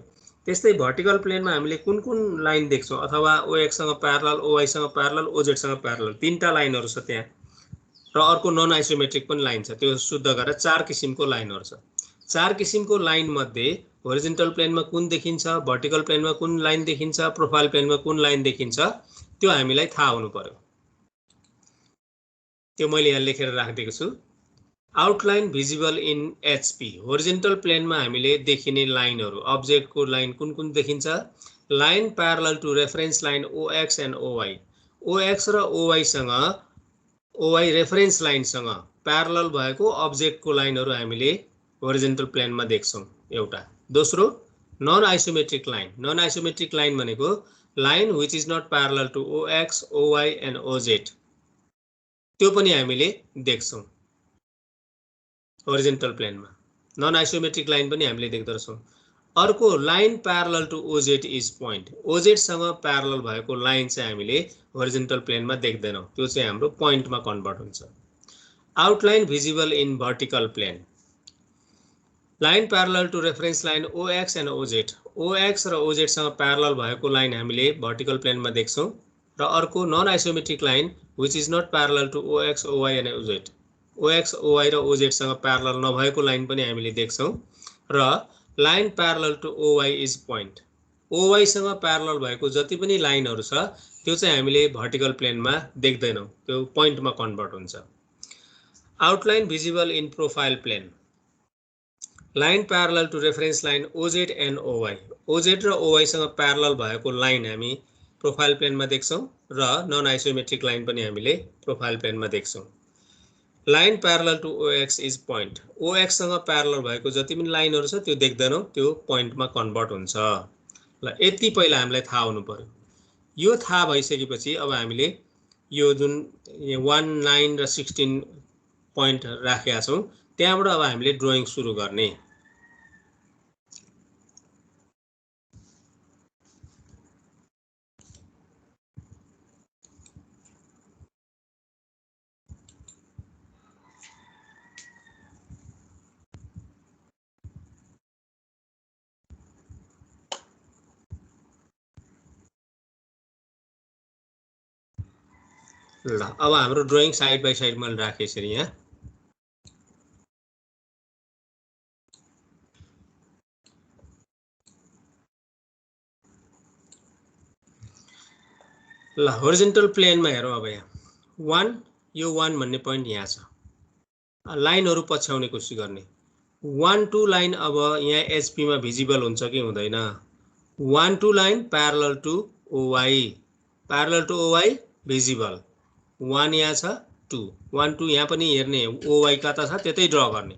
त्यस्तै भर्टिकल प्लेनमा हामीले कुन लाइन देख्छौं अथवा OX सँग प्यारलल OY सँग प्यारलल OZ सँग प्यारलल तीनटा लाइनहरु छ त्यहाँ र अर्को नन आइसोमेट्रिक पनि लाइन छ त्यो शुद्ध गरेर चार किसिमको लाइनहरु छ चार किसिमको लाइन मध्ये होरिजेन्टल प्लेनमा कुन देखिन्छ भर्टिकल प्लेनमा कुन लाइन देखिन्छ प्रोफाइल प्लेनमा कुन लाइन देखिन्छ त्यो हामीलाई थाहा हुनु पर्यो त्यो मैले यहाँ लेखेर राखिदिएको छु outline visible in HP horizontal प्लेनमा हामीले देखिने लाइनहरु अब्जेक्टको लाइन कुन देखिन्छ line parallel to reference line OX and OX र OY रेफरेन्स लाइन सँग प्यारलल भएको अब्जेक्टको लाइनहरु हामीले होरिजेन्टल प्लेनमा देख्छौं एउटा दोस्रो नन आइसोमेट्रिक लाइन भनेको line which is not parallel to OX OY and OZ त्यो पनि हामीले देख्छौं होरिजेन्टल प्लेनमा नन आइसोमेट्रिक लाइन पनि हामीले देख्दछौं अर्को line parallel to OZ is point OZ सँग प्यारलल भएको लाइन चाहिँ हामीले होरिजेन्टल प्लेनमा देख्दैनौं त्यो चाहिँ हाम्रो पोइन्टमा कन्भर्ट हुन्छ outline visible in vertical plane line parallel to reference line OX and OZ र OZ सँग प्यारलल भएको लाइन हामीले भर्टिकल प्लेनमा देख्छौं र अर्को non isometric line which is not parallel to OX, OY and OZ। OX, OY र OZ सँग प्यारलल नभएको लाइन पनि हामीले देख्छौँ र line parallel to OY is point. OY सँग प्यारलल भएको जति पनि लाइनहरु छ त्यो चाहिँ हामीले भर्टिकल प्लेनमा देख्दैनौं, त्यो पोइन्टमा कन्भर्ट हुन्छ। Outline visible in profile plane. Line parallel to reference line OZ and OY। OZ र OY सँग प्यारलल भएको लाइन हामी प्रोफाइल प्लेनमा देख्छौं र नन आइसोमेट्रिक लाइन पनि हामीले प्रोफाइल प्लेनमा देख्छौं। Line parallel to OX is point. OX सँग प्यारलल भएको जति पनि लाइनहरु छ त्यो देख्दैनौं, त्यो पोइन्टमा कन्भर्ट हुन्छ। ल यति पहिला हामीलाई थाहा हुनु पर्यो। यो थाहा भइसकेपछि अब हामीले यो जुन 1, 9 र 16 पोइन्ट राखेका छौं त्यहाँबाट अब हामीले ड्रइङ सुरु गर्ने। ल अब हाम्रो ड्रइङ साइड बाइ साइड मैले राखे यसरी यहाँ। ल होरिजेन्टल प्लेनमा हेरौँ अब यहाँ 1 यो 1 भन्ने पोइन्ट यहाँ छ। लाइनहरु पछ्याउने कोसिस गर्ने। 1 2 लाइन अब यहाँ एचपी मा भिजिबल हुन्छ कि हुँदैन। 1 2 line parallel to OY, parallel to OY visible. 1 यहाँ छ, 2 1 2 यहाँ पनि हेर्ने, OY कता छ त्यतै ड्रा गर्ने,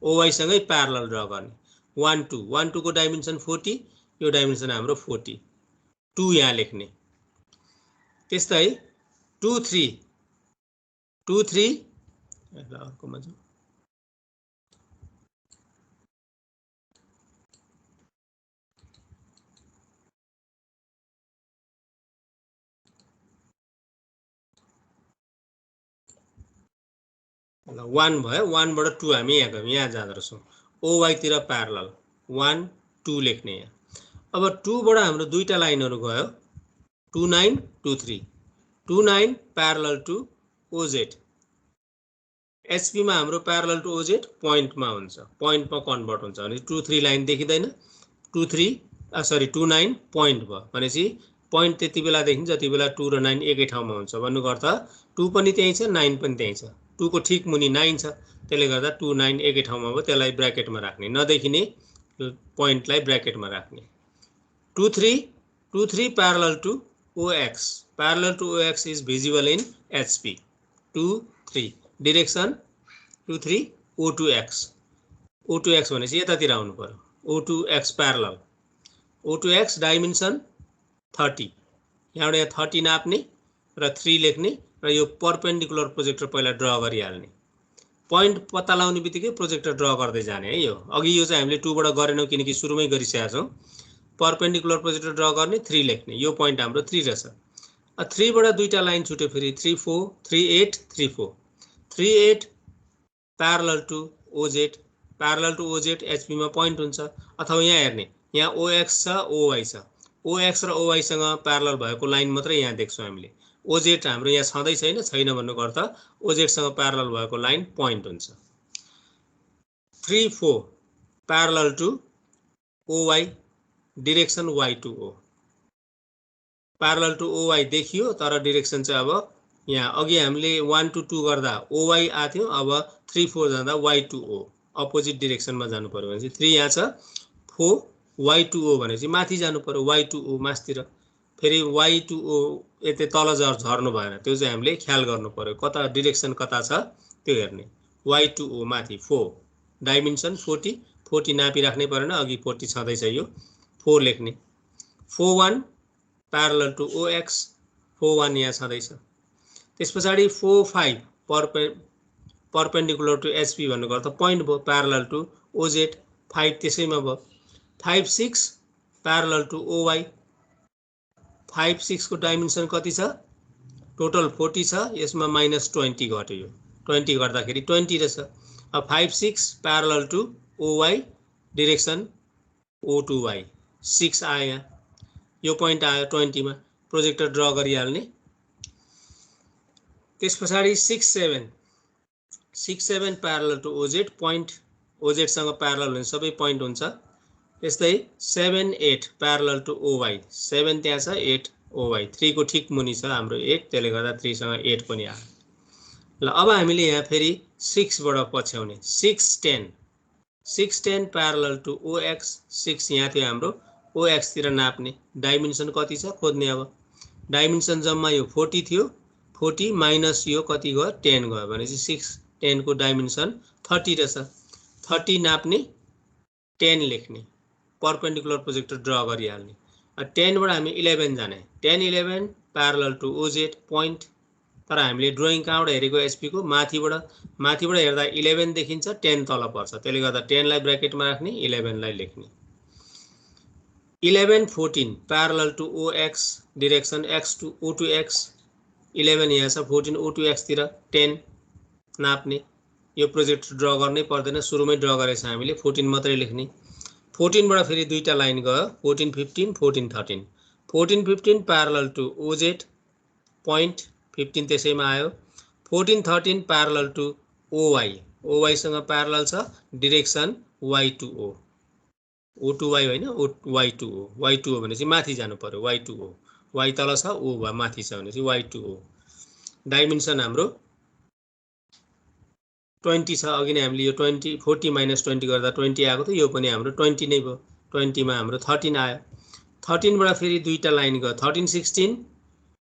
OY सँगै प्यारलल ड्रा गर्ने। 1 2 1 2 को डाइमेन्सन 40, यो डाइमेन्सन हाम्रो 40, 2 यहाँ लेख्ने। त्यस्तै 2 3 2 3 अर्कोमा जाउँ। ल 1 भयो, 1 बाट 2 हामी यहाँ जाँदै रहछौं। OY तिर प्यारलल 1 2 लेख्ने यहाँ। अब 2 बाट हाम्रो दुईटा लाइनहरु गयो 2 9 2 3। 2 9 प्यारलल टु OZ। एचपी मा हाम्रो प्यारलल टु OZ पोइन्टमा हुन्छ, पोइन्टमा कन्भर्ट हुन्छ भने 2 3 लाइन देखिदैन। 2 9 पोइन्ट भयो भनेपछि पोइन्ट त्यति बेला देखिन्छ जति बेला 2 र 9 एकै ठाउँमा हुन्छ। भन्नुको अर्थ 2 पनि त्यही छ, 9 पनि त्यही छ। 2 को ठीक मुनि 9 छ, त्यसले गर्दा 2 9 एकै ठाउँमा भयो, त्यसलाई ब्र्याकेटमा राख्ने, नदेखिने पोइन्टलाई ब्र्याकेटमा राख्ने। 2 3 parallel to OX, parallel to OX is visible in HP। 2 3 direction 2 3 O2X, O2X भनेपछि यतातिर आउनु पर्यो। O2X प्यारलल, O2X डाइमेन्सन 30, यहाँबाट यहाँ 30 नाप्ने र 3 लेख्ने र यो परपेन्डिकुलर प्रोजेक्टर पहिला ड्रा गरिहाल्ने। पोइन्ट पत्ता लगाउने बित्तिकै प्रोजेक्टर ड्रा गर्दै जाने है। यो अघि यो चाहिँ हामीले 2 बाट गरेनौं किनकि सुरुमै गरिसकेका छौं। परपेन्डिकुलर प्रोजेक्टर ड्रा गर्ने, 3 लेख्ने, यो पोइन्ट हाम्रो 3 रहेछ। 3 बाट दुईटा लाइन छुट्यो फेरि 3 4 3 8 3 4। 3 8 parallel to OZ, parallel to OZ HP मा पोइन्ट हुन्छ। अथवा यहाँ हेर्ने, यहाँ OX छ OY छ, OX र OY सँग प्यारलल भएको लाइन मात्रै यहाँ देख्छौं हामीले। OZ हाम्रो यहाँ छँदै छैन भन्नुको अर्थ OZ सँग प्यारलल भएको लाइन पोइन्ट हुन्छ। 3 4 parallel to OY, direction Y to O, parallel to OY देखियो तर डिरेक्सन चाहिँ अब यहाँ अघि हामीले 1 to 2 गर्दा OY आथ्यो, अब 3 4 जाँदा Y to O, अपोजिट डिरेक्सनमा जानु पर्यो भनेपछि 3 यहाँ छ, 4 Y to O भनेपछि माथि जानु पर्यो, Y to O मास्तिर, फेरि Y to O यतै तल झर्नु भएन, त्यो चाहिँ हामीले ख्याल गर्नु पर्यो, कता डिरेक्सन कता छ त्यो हेर्ने। Y to O माथि 4, डाइमेन्सन 40 40 नापि राख्नै परेन, अघि 40 छँदै छ, यो 4 लेख्ने। 4 1 प्यारलल टु OX, 4 1 यहाँ छँदैछ। त्यसपछि 4 5 परपेन्डिकुलर टु HP भन्नुको अर्थ पोइन्ट भयो, प्यारलल टु OZ, 5 त्यसैमा भयो। 5 6 प्यारलल टु OY, 5 6 को डाइमेन्सन कति छ, टोटल 40 छ, यसमा -20 घट्यो, यो 20 गर्दाखेरि 20 रहेछ। अब 5 6 parallel to OY, direction O to Y, 6 आयो, यो पोइन्ट आयो 20 मा, प्रोजेक्टर ड्रा गरिहाल्ने त्यस पछाडि 6 7 parallel to OZ point OZ सँग प्यारलल हुने सबै पोइन्ट हुन्छ। त्यस्तै 7 8 प्यारलल टु ओवाई 7 त्यहाँ छ 8 ओवाई 3 को ठिक मुनि छ हाम्रो 8 त्यसले गर्दा 3 सँग 8 पनि आयो। ल अब हामीले यहाँ फेरि 6 बाट पछ्याउने 6 10 प्यारलल टु ओएक्स 6 यहाँ थियो हाम्रो ओएक्स तिर नाप्ने डाइमेन्सन कति छ खोज्ने। अब डाइमेन्सन जम्मा यो 40 थियो 40 माइनस यो कति गयो 10 गयो भनेपछि 6 10 को डाइमेन्सन 30 रहेछ। 30 नाप्ने 10 लेख्ने परपेन्डिकुलर प्रोजेक्टर ड्र गरिहाल्ने। 10 बाट हामी 11 जाने 10 11 प्यारलल टु ओजेड पोइन्ट। तर हामीले ड्रइङ कहाँबाट हेरेको एचपी को माथिबाट हेर्दा 11 देखिन्छ 10 तल पर्छ त्यसले गर्दा 10 लाई ब्र्याकेटमा राख्ने 11 लाई लेख्ने। 11 14 parallel to OX direction x to o to x 11 यहाँ छ 14 o टु x तिर 10 नाप्ने। यो प्रोजेक्ट ड्र गर्नै पर्दैन सुरुमै ड्र गरेछ हामीले 14 मात्रै लेख्ने। 14 बाट फेरि दुईटा लाइन गयो 14 15 14 13 14 15 प्यारलल टु ओजेड पोइन्ट 15 त्यसैमा आयो। 14 13 प्यारलल टु ओवाई सँग प्यारलल छ direction y to o o to y हैन y टु o भनेपछि माथि जानु पर्यो y टु o y तल छ o माथि छ भनेपछि y टु o। डाइमेन्सन हाम्रो 20 छ अघि नै हामीले यो 20 40 माइनस 20 गर्दा 20 आएको थियो यो पनि हाम्रो 20 नै भयो 20 मा हाम्रो 13 आयो। 13 बाट फेरि दुईटा लाइन गयो 13 16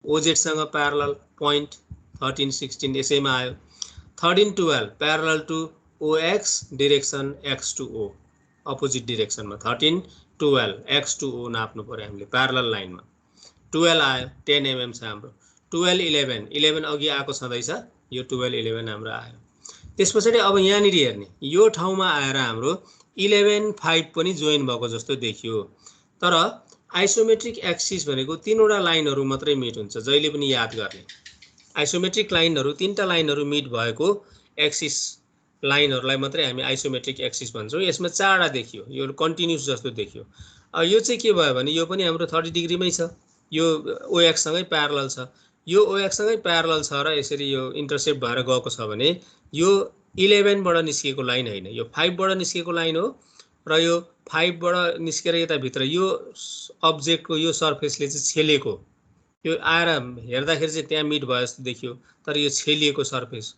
ओजेड सँग प्यारलल पोइन्ट 13 16 यसैमा आयो। 13 12 parallel to OX direction x to o opposite डिरेक्सनमा 13 12 x टु o नाप्नु पर्यो हामीले प्यारलल लाइनमा 12 आयो 10 mm छ हाम्रो। 12 11 अघि आएको छँदैछ यो 12 11 हाम्रो आयो। त्यसपछि अब यहाँनिर हेर्ने यो ठाउँमा आएर हाम्रो 11 5 पनि जोइन भएको जस्तो देखियो। तर आइसोमेट्रिक एक्सिस भनेको तीनवटा लाइनहरु मात्रै मिट हुन्छ जहिले पनि याद गर्ने। आइसोमेट्रिक लाइनहरु तीनटा लाइनहरु मिट भएको एक्सिस लाइनहरुलाई मात्रै हामी आइसोमेट्रिक एक्सिस भन्छौं। यसमा चारवटा देखियो यो कन्टिन्युअस जस्तो देखियो। यो चाहिँ के भयो भने यो पनि हाम्रो 30 डिग्रीमै छ यो ओएक्स सँगै प्यारलल छ। यो ओएक्स सँगै प्यारलल छ र यसरी यो इन्टरसेप्ट भएर गएको छ भने यो 11 बाट निस्केको लाइन हैन यो 5 बाट निस्केको लाइन हो र यो 5 बाट निस्केर यता भित्र यो अब्जेक्टको यो सरफेसले चाहिँ छेलेको यो आएर हेर्दाखेरि चाहिँ त्यहाँ मिट भयो जस्तो देखियो तर यो छेलिएको सरफेस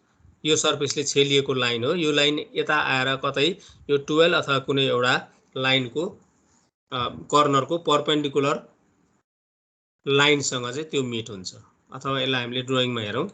यो सरफेसले छेलिएको लाइन हो। यो लाइन यता आएर कतै यो 12 अथवा कुनै एउटा लाइनको कर्नरको परपेन्डिकुलर लाइनसँग चाहिँ त्यो मिट हुन्छ अथवा यसलाई हामीले ड्रइङमा हेरौं।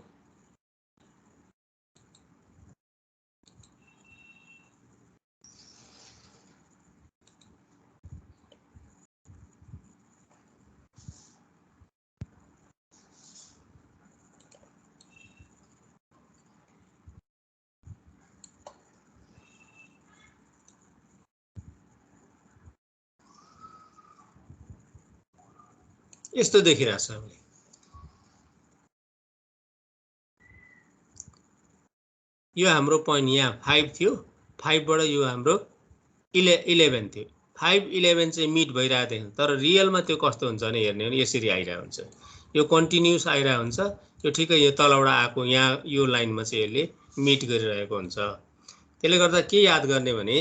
यस्तो देखिरहेछ हामीले यो हाम्रो पोइन्ट यहाँ 5 थियो 5 बाट यो हाम्रो 11 थियो 5 11 चाहिँ मिट भइरहेको थियो तर रियलमा त्यो कस्तो हुन्छ भने हेर्ने भने यसरी आइरहेको हुन्छ यो कन्टिन्युअस आइरहेको हुन्छ यो ठिकै यो तलबाट आएको यहाँ यो लाइनमा चाहिँ यसले मिट गरिरहेको हुन्छ। त्यसले गर्दा के याद गर्ने भने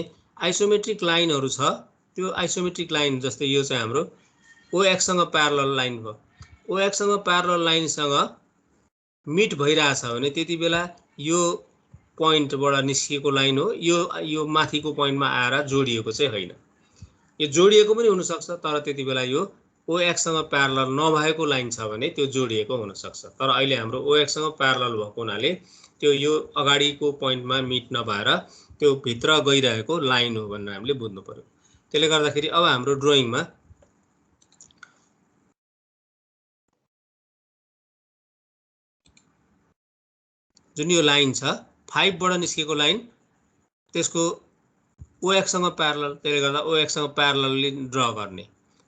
आइसोमेट्रिक लाइनहरु छ त्यो आइसोमेट्रिक लाइन जस्तै यो चाहिँ हाम्रो ओएक्स सँग प्यारलल लाइन हो। ओएक्स सँग प्यारलल लाइनसँग मिट भइरहेछ भने त्यति बेला यो पोइन्टबाट निस्किएको लाइन हो यो माथिको पोइन्टमा आएर जोडिएको चाहिँ हैन। यो जोडिएको पनि हुन सक्छ तर त्यति बेला यो ओएक्स सँग प्यारलल नभएको लाइन छ भने त्यो जोडिएको हुन सक्छ तर अहिले हाम्रो ओएक्स सँग प्यारलल भएको हुनाले त्यो यो अगाडिको पोइन्टमा मिट नभएर त्यो भित्र गइरहेको लाइन हो भनेर हामीले बुझ्नु पर्यो। त्यसले गर्दाखेरि अब हाम्रो ड्रइङमा जुन यो लाइन छ 5 बाट निस्केको लाइन त्यसको ओएक्स सँग प्यारलल त्यसले गर्दा ओएक्स सँग प्यारलली ड्र गर्ने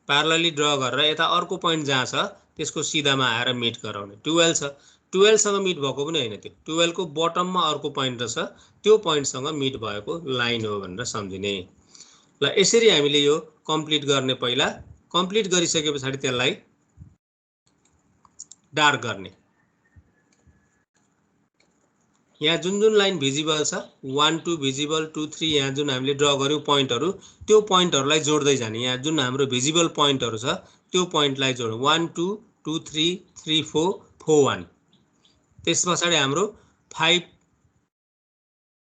प्यारलली ड्र गरेर यता अर्को पोइन्ट जहाँ छ त्यसको सिधामा आएर मिट गराउने। 12 छ 12 सँग मिट भएको पनि हैन त्यो 12 को बटममा अर्को पोइन्ट छ त्यो पोइन्ट सँग मिट भएको लाइन हो भनेर सम्झिने। ल यसरी हामीले यो कम्प्लिट गर्ने पहिला कम्प्लिट गरिसकेपछि त्यसलाई डार्क गर्ने यहाँ जुन लाइन भिजिबल छ 1 2 भिजिबल 2 3 यहाँ जुन हामीले ड्र गर्यौं पोइन्टहरु त्यो पोइन्टहरुलाई जोड्दै जाने। यहाँ जुन हाम्रो भिजिबल पोइन्टहरु छ त्यो पोइन्टलाई जोडौं 1 2 2 3 3 4 4 1। त्यसपछि हाम्रो 5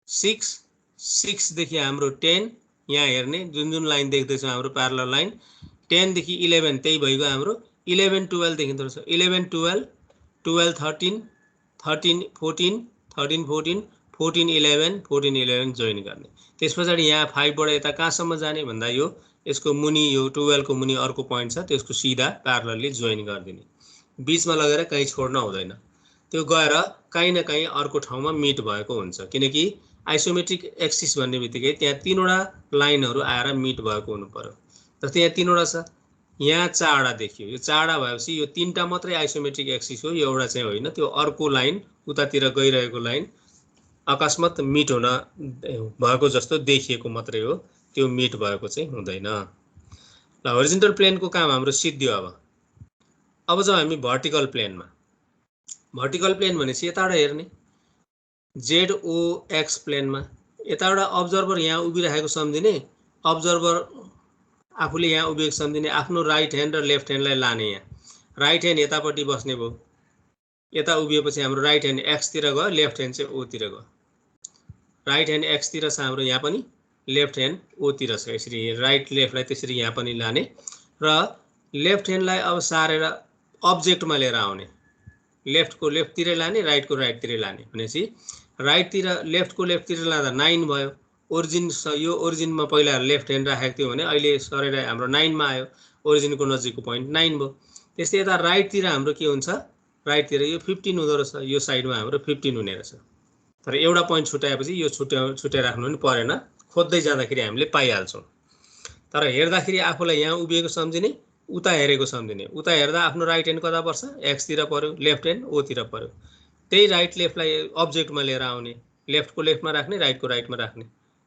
6 6 देखि हाम्रो 10 यहाँ हेर्ने जुन लाइन देख्दै छौं हाम्रो प्यारलल लाइन 10 देखि 11 त्यही भइगयो हाम्रो 11 12 देखि छ 11 12 12 13 13 14 13 14 14 11 14 11 जोइन गर्ने। त्यसपछि यहाँ 5 बाट यता कहाँसम्म जाने भन्दा यो यसको मुनि यो 12 को मुनि अर्को पोइन्ट छ त्यसको सीधा प्यारलली जोइन गर्दिने। बीचमा लगेर कहीं छोड्न हुँदैन। त्यो गएर कहीं न कहीं अर्को ठाउँमा मिट भएको हुन्छ किनकि आइसोमेट्रिक एक्सिस भन्ने बित्तिकै त्यहाँ तीनवटा लाइनहरु आएर मिट भएको हुनु पर्यो। र त्यहाँ तीनवटा छ यहाँ चारवटा देखियो। यो चारवटा भएपछि यो तीनटा मात्रै आइसोमेट्रिक एक्सिस हो यो एउटा चाहिँ होइन। त्यो अर्को लाइन उतातिर गइरहेको लाइन अकस्मात मिट हुन भएको जस्तो देखिएको मात्रै हो त्यो मिट भएको चाहिँ हुँदैन। ल होरिजोन्टल प्लेनको काम हाम्रो सिद्धियो। अब जाउँ हामी भर्टिकल प्लेनमा। भर्टिकल प्लेन भनेपछि यताबाट हेर्ने ZOX प्लेनमा यताबाट अब्जर्भर यहाँ उभिरहेको सम्झिने अब्जर्भर आफूले यहाँ उभिएको सम्झिने आफ्नो राइट ह्यान्ड र लेफ्ट ह्यान्डलाई लाने। यहाँ राइट ह्यान्ड यतापट्टि बस्ने भयो। यता उभिएपछि हाम्रो राइट ह्यान्ड एक्स तिर गयो लेफ्ट ह्यान्ड चाहिँ ओ तिर गयो। राइट ह्यान्ड एक्स तिर छ हाम्रो यहाँ पनि लेफ्ट ह्यान्ड ओ तिर छ। यसरी राइट लेफ्टलाई त्यसरी यहाँ पनि लाने र लेफ्ट ह्यान्डलाई अब सारेर अब्जेक्टमा लिएर आउने। लेफ्ट को लेफ्ट तिरै लाने राइट को राइट तिरै लाने भनेपछि राइट तिर लेफ्ट को लेफ्ट तिर लाँदा 9 भयो। ओरिजिन यो ओरिजिनमा पहिला लेफ्ट ह्यान्ड राखेको थियो भने अहिले सरेर हाम्रो 9 मा आयो। ओरिजिनको नजिकको पोइन्ट 9 भयो। त्यस्तै यता राइट तिर हाम्रो के हुन्छ राइट तिर यो 15 हुँदो रहेछ। यो साइडमा हाम्रो 15 हुने रहेछ। तर एउटा पोइन्ट छुटाएपछि यो छुट्याइ राख्नु पनि परेन। खोज्दै जाँदाखेरि हामीले पाइहाल्छौं। तर हेर्दाखेरि आफूलाई यहाँ उभिएको सम्झिने उता हेरेको सम्झिने। उता हेर्दा आफ्नो राइट ह्यान्ड कता पर्छ एक्स तिर पर्यो लेफ्ट ह्यान्ड ओ तिर पर्यो। त्यही राइट लेफ्टलाई अब्जेक्टमा लिएर आउने लेफ्ट को लेफ्टमा राख्ने राइट को राइटमा राख्ने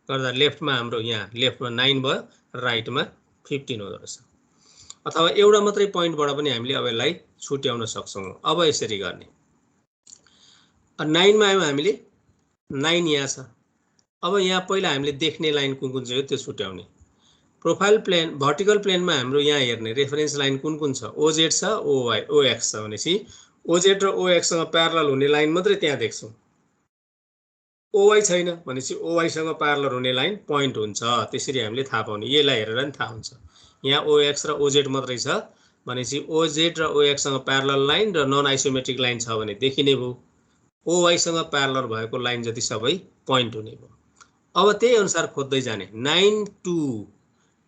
गर्दा लेफ्टमा हाम्रो यहाँ लेफ्टमा 9 भयो राइटमा 15 हुँदो रहेछ। अथवा एउटा मात्रै पोइन्टबाट पनि हामीले अब यसलाई छुट्याउन सक्छौं। अब यसरी गर्ने 9 मा आयौं हामीले 9 यहाँ छ। अब यहाँ पहिला हामीले देख्ने लाइन कुन चाहिँ हो त्यो छुट्याउने। प्रोफाइल प्लेन भर्टिकल प्लेनमा हाम्रो यहाँ हेर्ने रेफरेन्स लाइन कुन छ OZ छ OX छ भनेपछि OZ र OX सँग प्यारलल हुने लाइन मात्रै त्यहाँ देख्छौं। OY छैन भनेपछि OY सँग प्यारलल हुने लाइन पोइन्ट हुन्छ। त्यसरी हामीले थाहा पाउने। यसलाई हेरेर नि थाहा हुन्छ। यहाँ OX र OZ मात्रै छ भनेपछि OZ र OX सँग प्यारलल लाइन र नन आइसोमेट्रिक लाइन छ भने देखिने भयो। OY सँग प्यारलल भएको लाइन जति सबै पोइन्ट हुने भयो। अब त्यही अनुसार खोज्दै जाने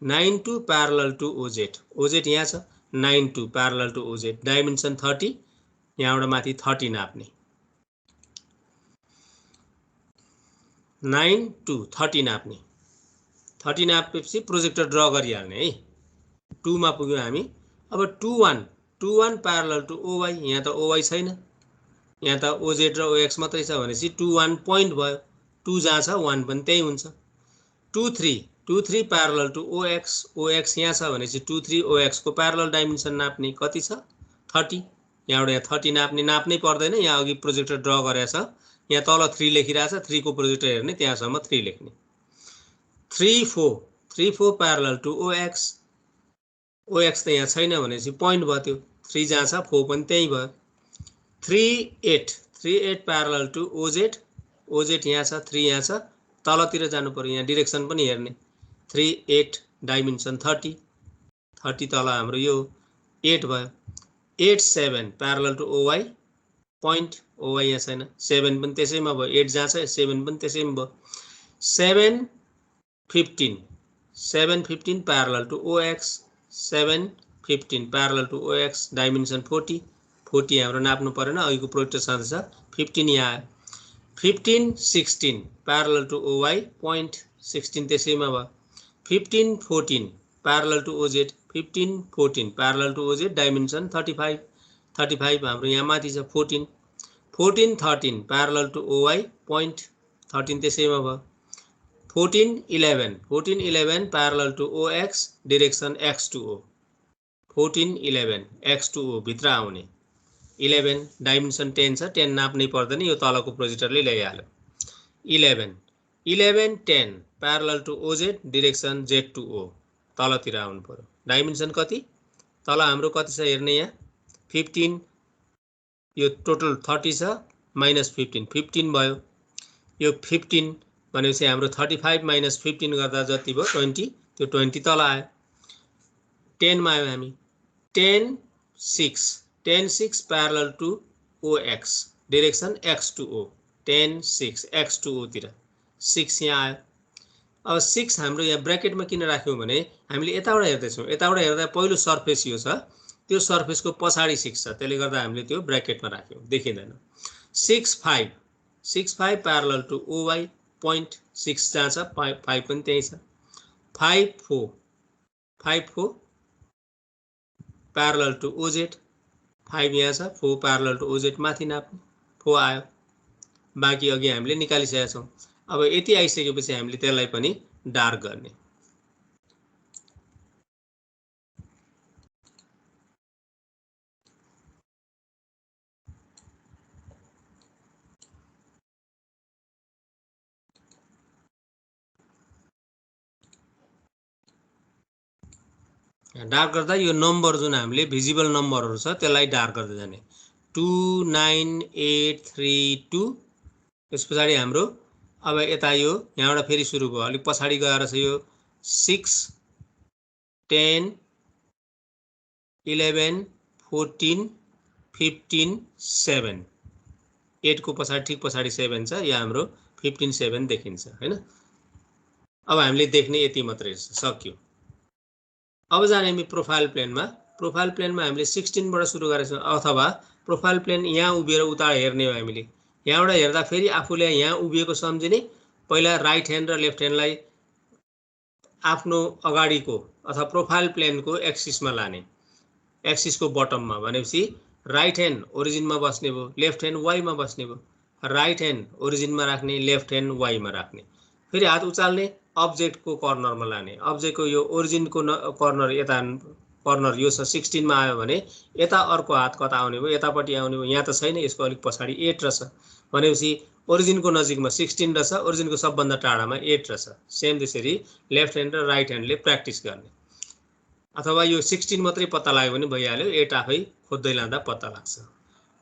9 2 प्यारलल टु OZ। OZ यहाँ छ 9 2 प्यारलल टु OZ डाइमेन्सन 30 यहाँबाट माथि 30 नाप्ने 9 2 30 नाप्ने 30 नापेपछि प्रोजेक्टर ड्र गरिहाल्ने है। 2 मा पुग्यौं हामी। अब 2 1 प्यारलल टु OY यहाँ त OY छैन यहाँ त OZ र OX मात्रै छ भनेपछि 2 1 पोइन्ट भयो। 2 जहाँ छ 1 पनि त्यही हुन्छ। 2 3 प्यारलल टु OX यहाँ छ भनेपछि 2 3 OX को प्यारलल डाइमेन्सन नाप्ने कति छ 30 यहाँबाट यहाँ 30 नाप्नै पर्दैन। यहाँ अघि प्रोजेक्टर ड्र गरेछ यहाँ तल 3 लेखिरहेछ 3 को प्रोजेक्टर हेर्ने त्यहाँसम्म 3 लेख्ने। 3 4 प्यारलल टु OX त यहाँ छैन भनेपछि पोइन्ट भयो। त्यो 3 जहाँ छ 4 पनि त्यही भयो। 3 8 प्यारलल टु OZ यहाँ छ 3 यहाँ छ तलतिर जानु पर्यो। यहाँ डाइरेक्सन पनि हेर्ने 3 8 डाइमेन्सन 30 तल हाम्रो यो 8 भयो। 8 7 parallel to OY point OY यहाँ छैन 7 पनि त्यसैमा भयो। 8 जहाँ छ 7 पनि त्यसैमा भयो। 7 15 parallel to OX 7 15 parallel to OX dimension 40 हाम्रो नाप्नु परेन अघिको प्रोजेक्टर सधैँ छ 15 यहाँ आयो। 15 16 प्यारलल टु OY पोइन्ट 16 त्यसैमा भयो। 15 14 parallel to OZ 15 14 parallel to OZ dimension 35 हाम्रो यहाँ माथि छ 14 13 प्यारलल टु OY पोइन्ट 13 त्यसैमा भयो। 14 11 parallel to OX direction X to O 14 11 X to O भित्र आउने 11 डाइमेन्सन 10 छ 10 नाप्नै पर्दैन यो तलको प्रोजेक्टरले ल्याइहाल्यो। 11 11 10 parallel to OZ direction Z to O तलतिर आउनु पर्यो। डाइमेन्सन कति तल हाम्रो कति छ हेर्ने यहाँ 15 यो टोटल 30 छ माइनस 15 15 भयो। यो 15 भनेपछि हाम्रो 35 माइनस 15 गर्दा जति भयो 20 त्यो 20 तल आयो। 10 मा आयो हामी 10 6 parallel to OX direction X to O 10 6 X to O तिर 6 यहाँ आयो। अब 6 हाम्रो यहाँ ब्र्याकेटमा किन राख्यौं भने हामीले यताबाट हेर्दैछौँ यताबाट हेर्दा पहिलो सर्फेस यो छ त्यो सर्फेसको पछाडि 6 छ त्यसले गर्दा हामीले त्यो ब्र्याकेटमा राख्यौं देखिँदैन। 6 5 प्यारलल टु OY पोइन्ट 6 जहाँ छ 5 पनि त्यही छ। 5 4 प्यारलल टु OZ 5 यहाँ छ 4 प्यारलल टु OZ माथि नाप्ने 4 आयो। बाँकी अघि हामीले निकालिसकेका छौँ। अब यति आइसकेपछि हामीले त्यसलाई पनि डार्क गर्ने। डार्क गर्दा यो नम्बर जुन हामीले भिजिबल नम्बरहरू छ त्यसलाई डार्क गर्दै जाने 29832 त्यस पछाडि हाम्रो अब यता यो यहाँबाट फेरि सुरु भयो अलिक पछाडि गएर छ यो 6 10 11 14 15 7 8 को पछाडि ठिक पछाडि 7 छ यहाँ हाम्रो 15 7 देखिन्छ हैन। अब हामीले देख्ने यति मात्रै सक्यो। अब जाने हामी प्रोफाइल प्लेनमा हामीले 16 बाट सुरु गरेछौं अथवा प्रोफाइल प्लेन यहाँ उभिएर उता हेर्ने हो हामीले यहाँबाट हेर्दा फेरि आफूले यहाँ उभिएको सम्झिने पहिला राइट ह्यान्ड र लेफ्ट ह्यान्डलाई आफ्नो अगाडिको अथवा प्रोफाइल प्लेनको एक्सिसमा लाने एक्सिसको बटममा भनेपछि राइट ह्यान्ड ओरिजिनमा बस्ने भयो लेफ्ट ह्यान्ड वाइ मा बस्ने भयो। राइट ह्यान्ड ओरिजिनमा राख्ने लेफ्ट ह्यान्ड वाइ मा राख्ने फेरि हात उचाल्ने अब्जेक्टको कर्नरमा लाने अब्जेक्टको यो ओरिजिनको कर्नर यता कर्नर यो छ 16 मा आयो भने यता अर्को हात कता आउने भयो यतापट्टि आउने भयो यहाँ त छैन यसको अलिक पछाडि 8 रहेछ भनेपछि ओरिजिनको नजिकमा 16 रहेछ ओरिजिनको सबभन्दा टाढामा 8 रहेछ। सेम त्यसरी लेफ्ट ह्यान्ड र राइट ह्यान्डले प्र्याक्टिस गर्ने अथवा यो 16 मात्रै पत्ता लाग्यो भने भइहाल्यो 8 आफै खोज्दै लाँदा पत्ता लाग्छ।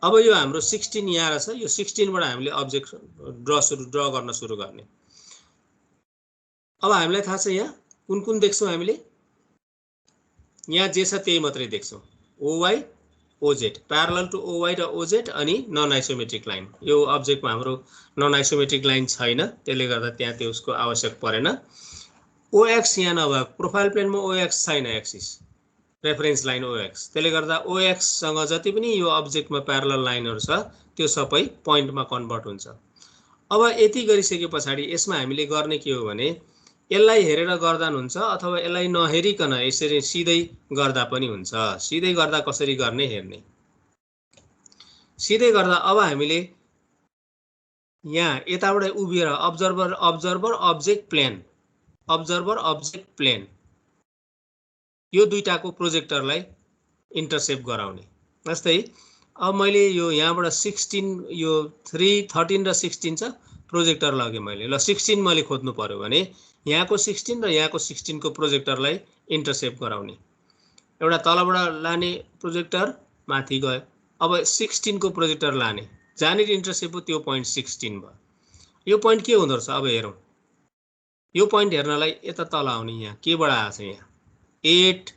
अब यो हाम्रो 16 यहाँ रहेछ यो 16 बाट हामीले अब्जेक्ट ड्र गर्न सुरु गर्ने। अब हामीलाई थाहा छ यहाँ कुन कुन देख्छौं हामीले यहाँ जे छ त्यही मात्रै देख्छौं OY OZ parallel to OY र OZ अनि नन आइसोमेट्रिक लाइन यो अब्जेक्टमा हाम्रो नन आइसोमेट्रिक लाइन छैन त्यसले गर्दा त्यहाँ त्यसको आवश्यक परेन। OX यहाँ नभए प्रोफाइल प्लेनमा OX छैन एक्सिस रेफरेन्स लाइन OX त्यसले गर्दा OX सँग जति पनि यो अब्जेक्टमा प्यारलल लाइनहरु छ त्यो सबै पोइन्टमा कन्भर्ट हुन्छ। अब यति गरिसके पछाडि यसमा हामीले गर्ने के हो भने यसलाई हेरेर गर्दा हुन्छ अथवा यसलाई नहेरिकन यसरी सिधै गर्दा पनि हुन्छ। सिधै गर्दा कसरी गर्ने हेर्ने सिधै गर्दा अब हामीले यहाँ यताबाट उभिएर अब्जर्भर अब्जेक्ट प्लेन यो दुईटाको प्रोजेक्टरलाई इन्टरसेप्ट गराउने। जस्तै अब मैले यो यहाँबाट 16 यो 3 13 र 16 छ प्रोजेक्टर लगे मैले ल 16 मैले खोज्नु पर्यो भने यहाँको 16 र यहाँको 16 को प्रोजेक्टरलाई इन्टरसेप्ट गराउने एउटा तलबाट लाने प्रोजेक्टर माथि गयो अब 16 को प्रोजेक्टर लाने जहाँनिर इन्टरसेप्ट हो त्यो पोइन्ट 16 भयो। यो पोइन्ट के हुँदो रहेछ अब हेरौं यो पोइन्ट हेर्नलाई यता तल आउने यहाँ केबाट आछ यहाँ 8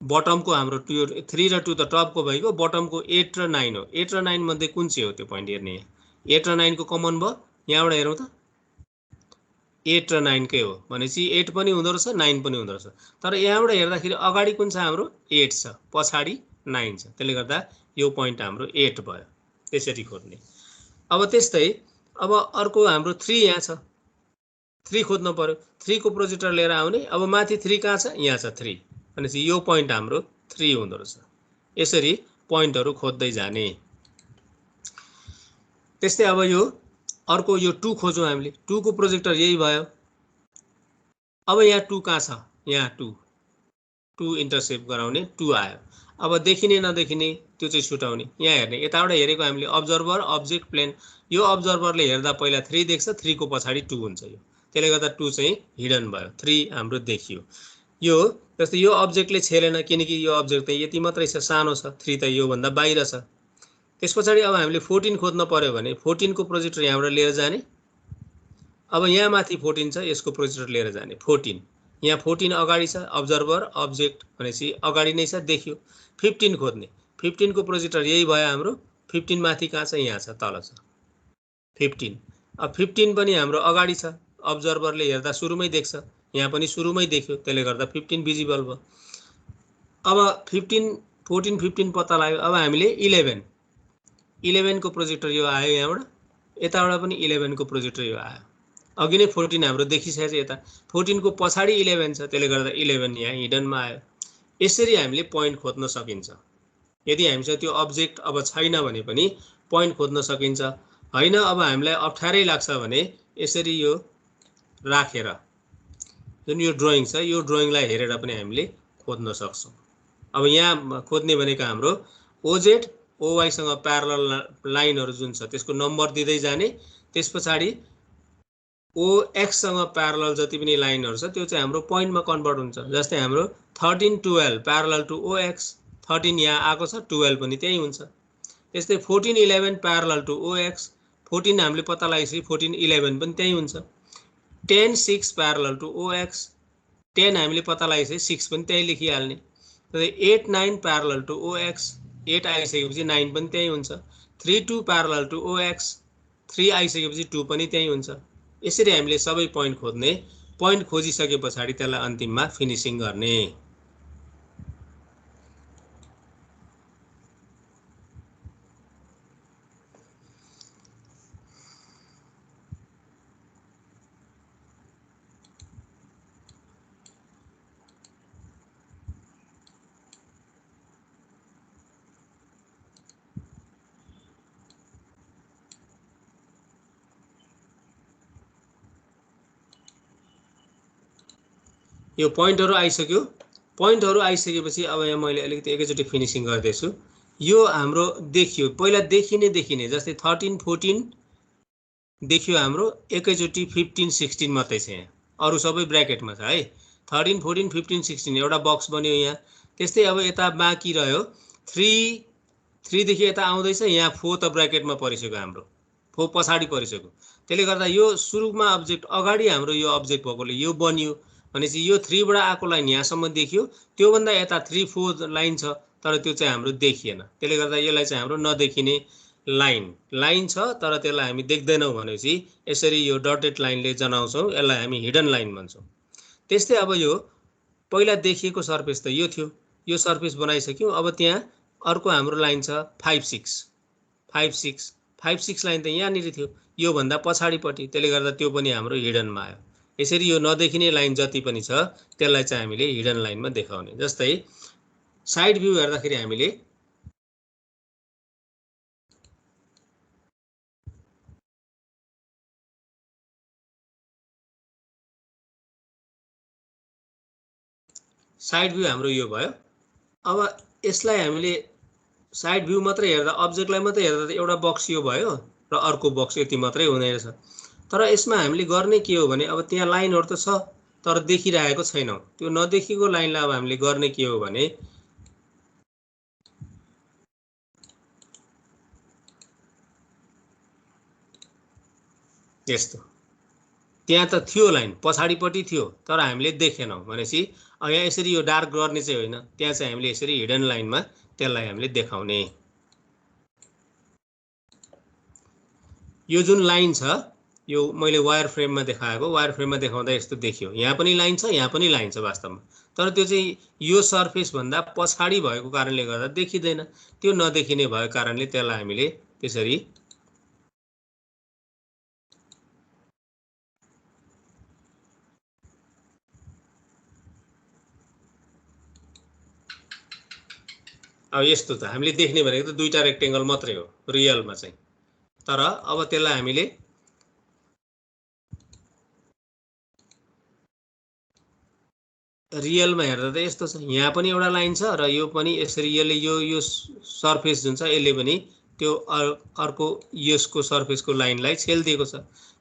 बटमको हाम्रो 3 र 2 त टपको भइगयो बटमको 8 र 9 हो 8 र 9 मध्ये कुन चाहिँ हो त्यो पोइन्ट हेर्ने 8 र 9 को कमन भयो यहाँबाट हेरौं त 8 र 9 कै हो भनेपछि 8 पनि हुँदो रहेछ 9 पनि हुँदो रहेछ तर यहाँबाट हेर्दाखेरि अगाडि कुन छ हाम्रो 8 छ पछाडि 9 छ त्यसले गर्दा यो पोइन्ट हाम्रो 8 भयो त्यसरी खोज्ने। अब त्यस्तै अब अर्को हाम्रो 3 यहाँ छ 3 खोज्नु पर्यो 3 को प्रोजेक्टर लिएर आउने अब माथि 3 कहाँ छ यहाँ छ 3 भनेपछि यो पोइन्ट हाम्रो 3 हुँदो रहेछ। यसरी पोइन्टहरु खोज्दै जाने। त्यस्तै अब यो अर्को यो 2 खोजौं हामीले 2 को प्रोजेक्टर यही भयो। अब यहाँ 2 कहाँ छ यहाँ 2 इन्टरसेप्ट गराउने 2 आयो। अब देखिने नदेखिने त्यो चाहिँ छुटाउने। यहाँ हेर्ने यताबाट हेरेको हामीले अब्जर्भर अब्जेक्ट प्लेन, यो अब्जर्भरले हेर्दा पहिला 3 देख्छ, 3 को पछाडि 2 हुन्छ। यो त्यसले गर्दा 2 चाहिँ हिडन भयो, 3 हाम्रो देखियो। यो जस्तै यो अब्जेक्टले छेलेन किनकि यो अब्जेक्ट त यति मात्रै छ, सानो छ, 3 त यो भन्दा बाहिर छ। त्यस पछाडि अब हामीले 14 खोज्न पर्यो भने 14 को प्रोजेक्टर यहाँबाट लिएर जाने। अब यहाँ माथि 14 छ, यसको प्रोजेक्टर लिएर जाने 14। यहाँ 14 अगाडि छ, अब्जर्भर अब्जेक्ट भनेपछि अगाडि नै छ, देखियो। 15 खोज्ने, 15 को प्रोजेक्टर यही भयो हाम्रो। 15 माथि कहाँ छ? यहाँ छ, तल छ 15। अब 15 पनि हाम्रो अगाडि छ, अब्जर्भरले हेर्दा सुरुमै देख्छ, यहाँ पनि सुरुमै देख्यो, त्यसले गर्दा 15 भिजिबल भयो। अब 15 14 15 पत्ता लाग्यो। अब हामीले 11 को प्रोजेक्टर यो आयो, यहाँबाट यताबाट पनि 11 को प्रोजेक्टर यो आयो। अघि नै 14 हाम्रो देखिसकेको छ, यता 14 को पछाडि 11 छ, त्यसले गर्दा 11 यहाँ हिडनमा आयो। यसरी हामीले पोइन्ट खोज्न सकिन्छ। यदि हामीसँग त्यो अब्जेक्ट अब छैन भने पनि पोइन्ट खोज्न सकिन्छ। हैन अब हामीलाई अप्ठ्यारै लाग्छ भने यसरी यो राखेर जुन यो ड्रइङ छ, यो ड्रइङलाई हेरेर पनि हामीले खोज्न सक्छौँ। अब यहाँ खोज्ने भनेको हाम्रो ओजेड ओवाई सँग प्यारलल लाइनहरु जुन छ त्यसको नम्बर दिँदै जाने। त्यस पछाडि ओएक्स सँग प्यारलल जति पनि लाइनहरु छ त्यो चाहिँ हाम्रो पोइन्टमा कन्भर्ट हुन्छ। जस्तै हाम्रो 13 12 प्यारलल टु ओएक्स, 13 यहाँ आएको छ, 12 पनि त्यही हुन्छ। त्यस्तै 14 11 प्यारलल टु ओएक्स, 14 हामीले पत्ता लगाएपछि 14 11 पनि त्यही हुन्छ। 10 6 प्यारलल टु ओएक्स, 10 हामीले पत्ता लगाएपछि 6 पनि त्यही लेखिहाल्ने। 8 9 प्यारलल टु ओएक्स, 8 आइसकेपछि 9 पनि त्यही हुन्छ। 3 2 प्यारलल टु ओएक्स, 3 आइसकेपछि 2 पनि त्यही हुन्छ। यसरी हामीले सबै पोइन्ट खोज्ने, पोइन्ट खोजिसके पछाडि त्यसलाई अन्तिममा फिनिशिङ गर्ने। यो पोइन्टहरु आइसक्यो। पोइन्टहरु आइसकेपछि अब यहाँ मैले अलिकति एकैचोटी फिनिशिङ गर्दैछु। यो हाम्रो देखियो, पहिला देखिने जस्तै 13 14 देखियो हाम्रो, एकैचोटी 15 16 मात्रै छ यहाँ, अरु सबै ब्र्याकेटमा छ है। 13 14 15 16 एउटा बक्स बन्यो यहाँ। त्यस्तै अब यता बाँकी रह्यो 3 देखि यता आउँदैछ, यहाँ 4 त ब्र्याकेटमा परिसक्यो हाम्रो, 4 पछाडि परिसक्यो। त्यसले गर्दा यो सुरुमा अब्जेक्ट अगाडि हाम्रो यो अब्जेक्ट भएकोले यो बन्यो भनेपछि यो 3 बाट आएको लाइन यहाँसम्म देखियो, त्यो भन्दा यता 3 4 लाइन छ तर त्यो चाहिँ हाम्रो देखिएन। त्यसले गर्दा यसलाई चाहिँ हाम्रो नदेखिने लाइन छ तर त्यसलाई हामी देख्दैनौं भनेपछि यसरी यो डटेड लाइनले जनाउँछौं, यसलाई हामी हिडन लाइन भन्छौं। त्यस्तै अब यो पहिला देखिएको सर्फेस त यो थियो, यो सर्फेस बनाइसक्यौं। अब त्यहाँ अर्को हाम्रो लाइन छ 5 6 लाइन त यहाँनिर थियो, यो भन्दा पछाडिपट्टि, त्यसले गर्दा त्यो पनि हाम्रो हिडनमा आयो। यसरी यो नदेखिने लाइन जति पनि छ त्यसलाई चाहिँ हामीले हिडन लाइनमा देखाउने। जस्तै साइड भ्यू हेर्दाखेरि हामीले साइड भ्यू हाम्रो यो भयो। अब यसलाई हामीले साइड भ्यू मात्रै हेर्दा, अब्जेक्टलाई मात्रै हेर्दा त एउटा बक्स यो भयो र अर्को बक्स यति मात्रै हुने रहेछ। तर यसमा हामीले गर्ने के हो भने अब त्यहाँ लाइनहरु त छ तर देखिरहेको छैनौं। त्यो नदेखिएको लाइनलाई अब हामीले गर्ने के हो भने यस्तो, त्यहाँ त थियो लाइन, पछाडिपट्टि थियो तर हामीले देखेनौं भनेपछि यहाँ यसरी यो डार्क गर्ने चाहिँ होइन, त्यहाँ चाहिँ हामीले यसरी हिडन लाइनमा त्यसलाई हामीले देखाउने। यो जुन लाइन छ यो मैले वायर फ्रेममा देखाएको, वायर फ्रेममा देखाउँदा यस्तो देखियो, यहाँ पनि लाइन छ यहाँ पनि लाइन छ वास्तवमा, तर त्यो चाहिँ यो सर्फेस भन्दा पछाडि भएको कारणले गर्दा देखिदैन। त्यो नदेखिने भएको कारणले त्यसलाई हामीले त्यसरी अब यस्तो त हामीले देख्ने भनेको त दुईटा रेक्टेंगल मात्रै हो रियलमा चाहिँ, तर अब त्यसलाई हामीले रियलमा हेर्दा त यस्तो छ, यहाँ पनि एउटा लाइन छ र यो पनि यसरी यसले यो सर्फेस जुन छ यसले पनि त्यो अर्को यसको सर्फेसको लाइनलाई छेलिदिएको छ।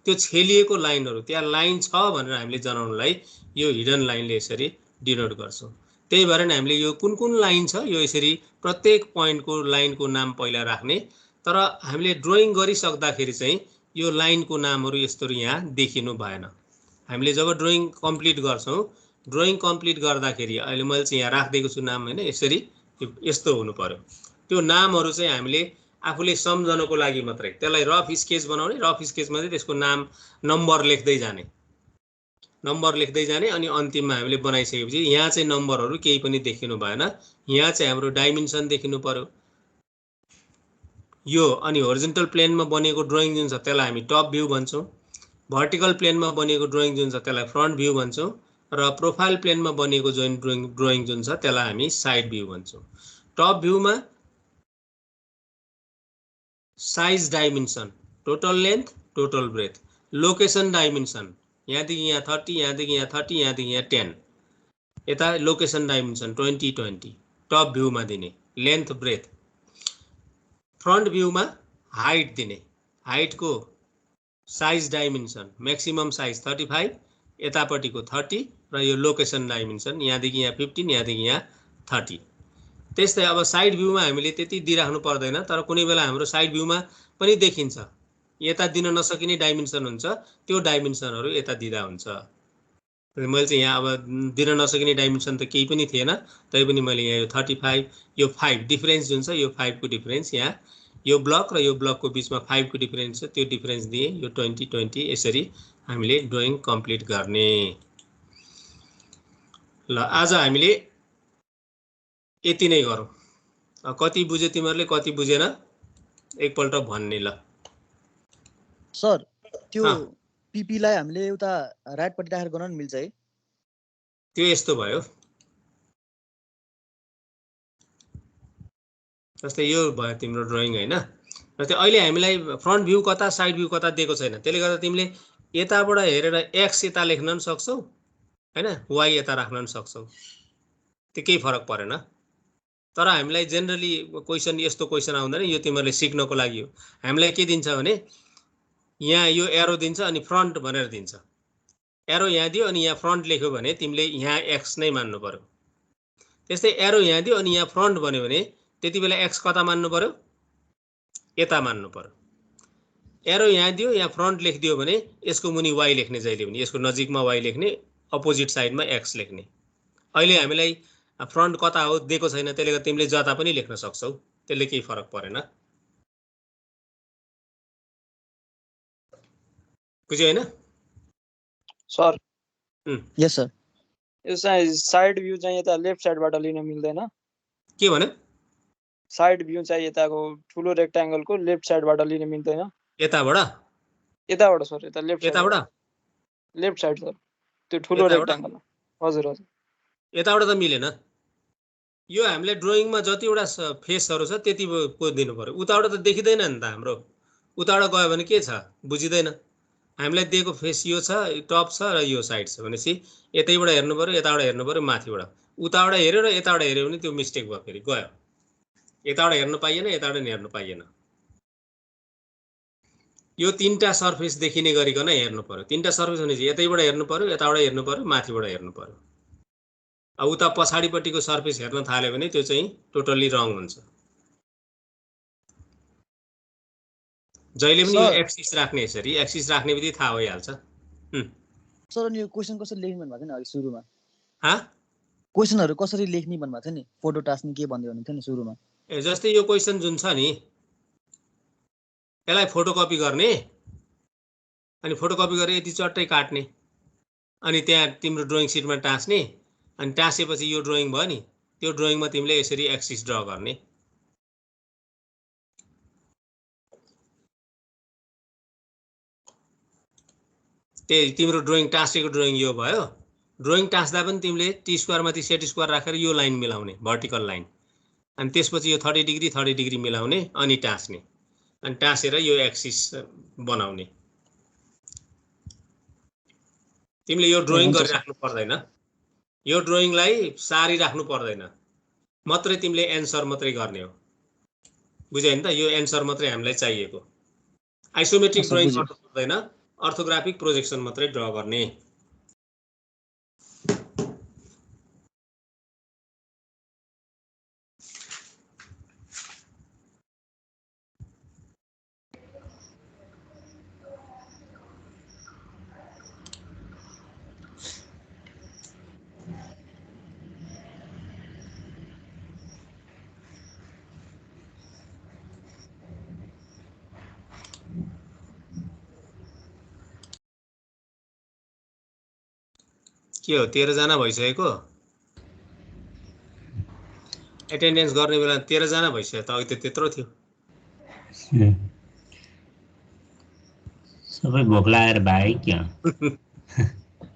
त्यो छेलिएको लाइनहरू त्यहाँ लाइन छ भनेर हामीले जनाउनलाई यो हिडन लाइनले यसरी डिनोट गर्छौँ। त्यही भएर नि हामीले यो कुन कुन लाइन छ यो यसरी प्रत्येक पोइन्टको लाइनको नाम पहिला राख्ने, तर हामीले ड्रइङ गरिसक्दाखेरि चाहिँ यो लाइनको नामहरू यस्तोहरू यहाँ देखिनु भएन। हामीले जब ड्रइङ कम्प्लिट गर्छौँ, ड्रइङ कम्प्लिट गर्दाखेरि अहिले मैले चाहिँ यहाँ राखिदिएको छु नाम होइन, यसरी यस्तो हुनु पर्यो। त्यो नामहरू चाहिँ हामीले आफूले सम्झनको लागि मात्रै, त्यसलाई रफ स्केच बनाउने, रफ स्केचमा चाहिँ त्यसको नाम नम्बर लेख्दै जाने, अनि अन्तिममा हामीले बनाइसकेपछि यहाँ चाहिँ नम्बरहरू केही पनि देखिनु भएन। यहाँ चाहिँ हाम्रो डाइमेन्सन देखिनु पर्यो यो। अनि होरिजेन्टल प्लेनमा बनेको ड्रइङ जुन छ त्यसलाई हामी टप भ्यू भन्छौँ, भर्टिकल प्लेनमा बनेको ड्रइङ जुन छ त्यसलाई फ्रन्ट भ्यू भन्छौँ, र प्रोफाइल प्लेनमा बनेको ड्रइङ जुन छ त्यसलाई हामी साइड भ्यू भन्छौँ। टप भ्यूमा size dimension, total length, total breadth, location dimension, यहाँदेखि यहाँ 30, यहाँदेखि यहाँ 30, यहाँदेखि यहाँ 10, यता लोकेसन डाइमेन्सन 20-20 टप भ्यूमा दिने, लेन्थ ब्रेथ। फ्रन्ट भ्यूमा हाइट दिने, हाइटको साइज डाइमेन्सन म्याक्सिमम साइज 35, यतापट्टिको 30, र यो लोकेसन डाइमेन्सन यहाँदेखि यहाँ 15, यहाँदेखि यहाँ 30। त्यस्तै अब साइड भ्यूमा हामीले त्यति दिइराख्नु पर्दैन, तर कुनै बेला हाम्रो साइड भ्यूमा पनि देखिन्छ यता दिन नसकिने डाइमेन्सन हुन्छ, त्यो डाइमेन्सनहरू यता दिँदा हुन्छ। मैले चाहिँ यहाँ अब दिन नसकिने डाइमेन्सन त केही पनि थिएन, तैपनि मैले यहाँ यो 35, यो 5 डिफरेन्स जुन छ, यो 5 को डिफरेन्स यहाँ यो ब्लक र यो ब्लकको बिचमा 5 को डिफरेन्स छ, त्यो डिफरेन्स दिए। यो 20-20 यसरी हामीले ड्रइङ कम्प्लिट गर्ने। ल आज हामीले यति नै गरौँ। कति बुझ्यो तिमीहरूले, कति बुझेन एकपल्ट भन्ने। ल सर त्यो पिपीलाई हामीले उता राइटपट्टि राखेर गर्न मिल्छ है? त्यो यस्तो भयो, जस्तै यो भयो तिम्रो ड्रइङ होइन। जस्तै अहिले हामीलाई फ्रन्ट भ्यू कता साइड भ्यू कता दिएको छैन, त्यसले गर्दा तिमीले यताबाट हेरेर एक्स यता लेख्न पनि सक्छौ होइन, वाइ यता राख्न पनि सक्छौ, त्यो केही फरक परेन। तर हामीलाई जेनरली क्वेसन यस्तो क्वेसन आउँदैन, यो तिमीहरूले सिक्नको लागि हो। हामीलाई के दिन्छ भने यहाँ यो एरो दिन्छ अनि फ्रन्ट भनेर दिन्छ, एरो यहाँ दियो अनि यहाँ फ्रन्ट लेख्यो भने तिमीले यहाँ एक्स नै मान्नु पर्यो। त्यस्तै एरो यहाँ दियो अनि यहाँ फ्रन्ट भन्यो भने त्यति बेला एक्स कता मान्नु पर्यो, यता मान्नु पर्यो। एरो यहाँ दियो यहाँ फ्रन्ट लेखिदियो भने यसको मुनि वाइ लेख्ने, जहिले पनि यसको नजिकमा वाइ लेख्ने, अपोजिट साइडमा एक्स लेख्ने। अहिले हामीलाई फ्रन्ट कता हो दिएको छैन, त्यसले गर्दा तिमीले जता पनि लेख्न सक्छौ, त्यसले केही फरक परेन। बुझ्यो होइन सर? यस सर। यो चाहिँ साइड भ्यू चाहिँ यता लेफ्ट साइडबाट लिन मिल्दैन? के भन्यो? साइड भ्यू चाहिँ यताको ठुलो रेक्ट्याङ्गलको लेफ्ट साइडबाट लिन मिल्दैन? यताबाट सर, यता left side, left side sir, त्यो ठुलो रेक्ट्याङ्गल। हजुर हजुर, यताबाट त मिलेन। यो हामीले ड्रइङमा जतिवटा फेसहरू छ त्यति को दिनु पर्यो, उताबाट त देखिँदैन नि त हाम्रो। उताबाट गयो भने के छ बुझिँदैन। हामीलाई दिएको फेस यो छ, टप छ र यो साइड छ भनेपछि यतैबाट हेर्नु पर्यो, यताबाट हेर्नु पर्यो, माथिबाट। उताबाट हेऱ्यो र यताबाट हेऱ्यो भने त्यो मिस्टेक भयो, फेरि गयो। यताबाट हेर्नु पाइएन, यताबाट नि हेर्नु पाइएन। यो तीनटा सर्फेस देखिने गरिकन हेर्नु पर्यो। तीनटा सर्फेस भनेपछि यतैबाट हेर्नु पर्यो, यताबाट हेर्नु पर्यो, माथिबाट हेर्नु पर्यो। अब उता पछाडिपट्टिको सर्फेस हेर्न थाल्यो भने त्यो चाहिँ टोटल्ली रङ हुन्छ। जहिले पनि यो एक्सिस राख्ने, यसरी एक्सिस राख्ने बित्तिकै थाहा भइहाल्छ। सर अनि यो क्वेसन कसरी लेख्ने भन्नुभएको थियो नि अघि सुरुमा? क्वेसनहरू कसरी लेख्ने भन्नुभएको थियो नि, फोटो टास्ने के भन्दै हुनुहुन्थ्यो नि सुरुमा? ए जस्तै यो क्वेसन जुन छ नि, यसलाई फोटोकपी गर्ने, अनि फोटोकपी गरेर यति चट्टै काट्ने, अनि त्यहाँ तिम्रो ड्रइङ सिटमा टाँस्ने, अनि टाँसेपछि यो ड्रइङ भयो नि, त्यो ड्रइङमा तिमीले यसरी एक्सिस ड्र गर्ने। त्यही तिम्रो ड्रइङ टाँसेको ड्रइङ यो भयो। ड्रइङ टाँस्दा पनि तिमीले टी स्क्वायरमाथि सेट स्क्वायर राखेर यो लाइन मिलाउने, भर्टिकल लाइन, अनि त्यसपछि यो 30 डिग्री मिलाउने, अनि टाँस्ने, अनि टाँसेर यो एक्सिस बनाउने। तिमीले यो ड्रइङ गरिराख्नु पर्दैन, यो ड्रइङलाई सारी राख्नु पर्दैन, मात्रै तिमीले एन्सर मात्रै गर्ने हो। बुझ्यौ नि त? यो एन्सर मात्रै हामीलाई चाहिएको। आइसोमेट्रिक सर, ड्रइङ बुझ्यो। गर्नु पर्दैन, अर्थोग्राफिक प्रोजेक्सन मात्रै ड्र गर्ने। के हो 13 जना भइसकेको? एटेन्डेन्स गर्ने बेला 13 जना भइसक्यो त, अघि त त्यत्रो थियो। सबै भोक लागेर भाइ क्या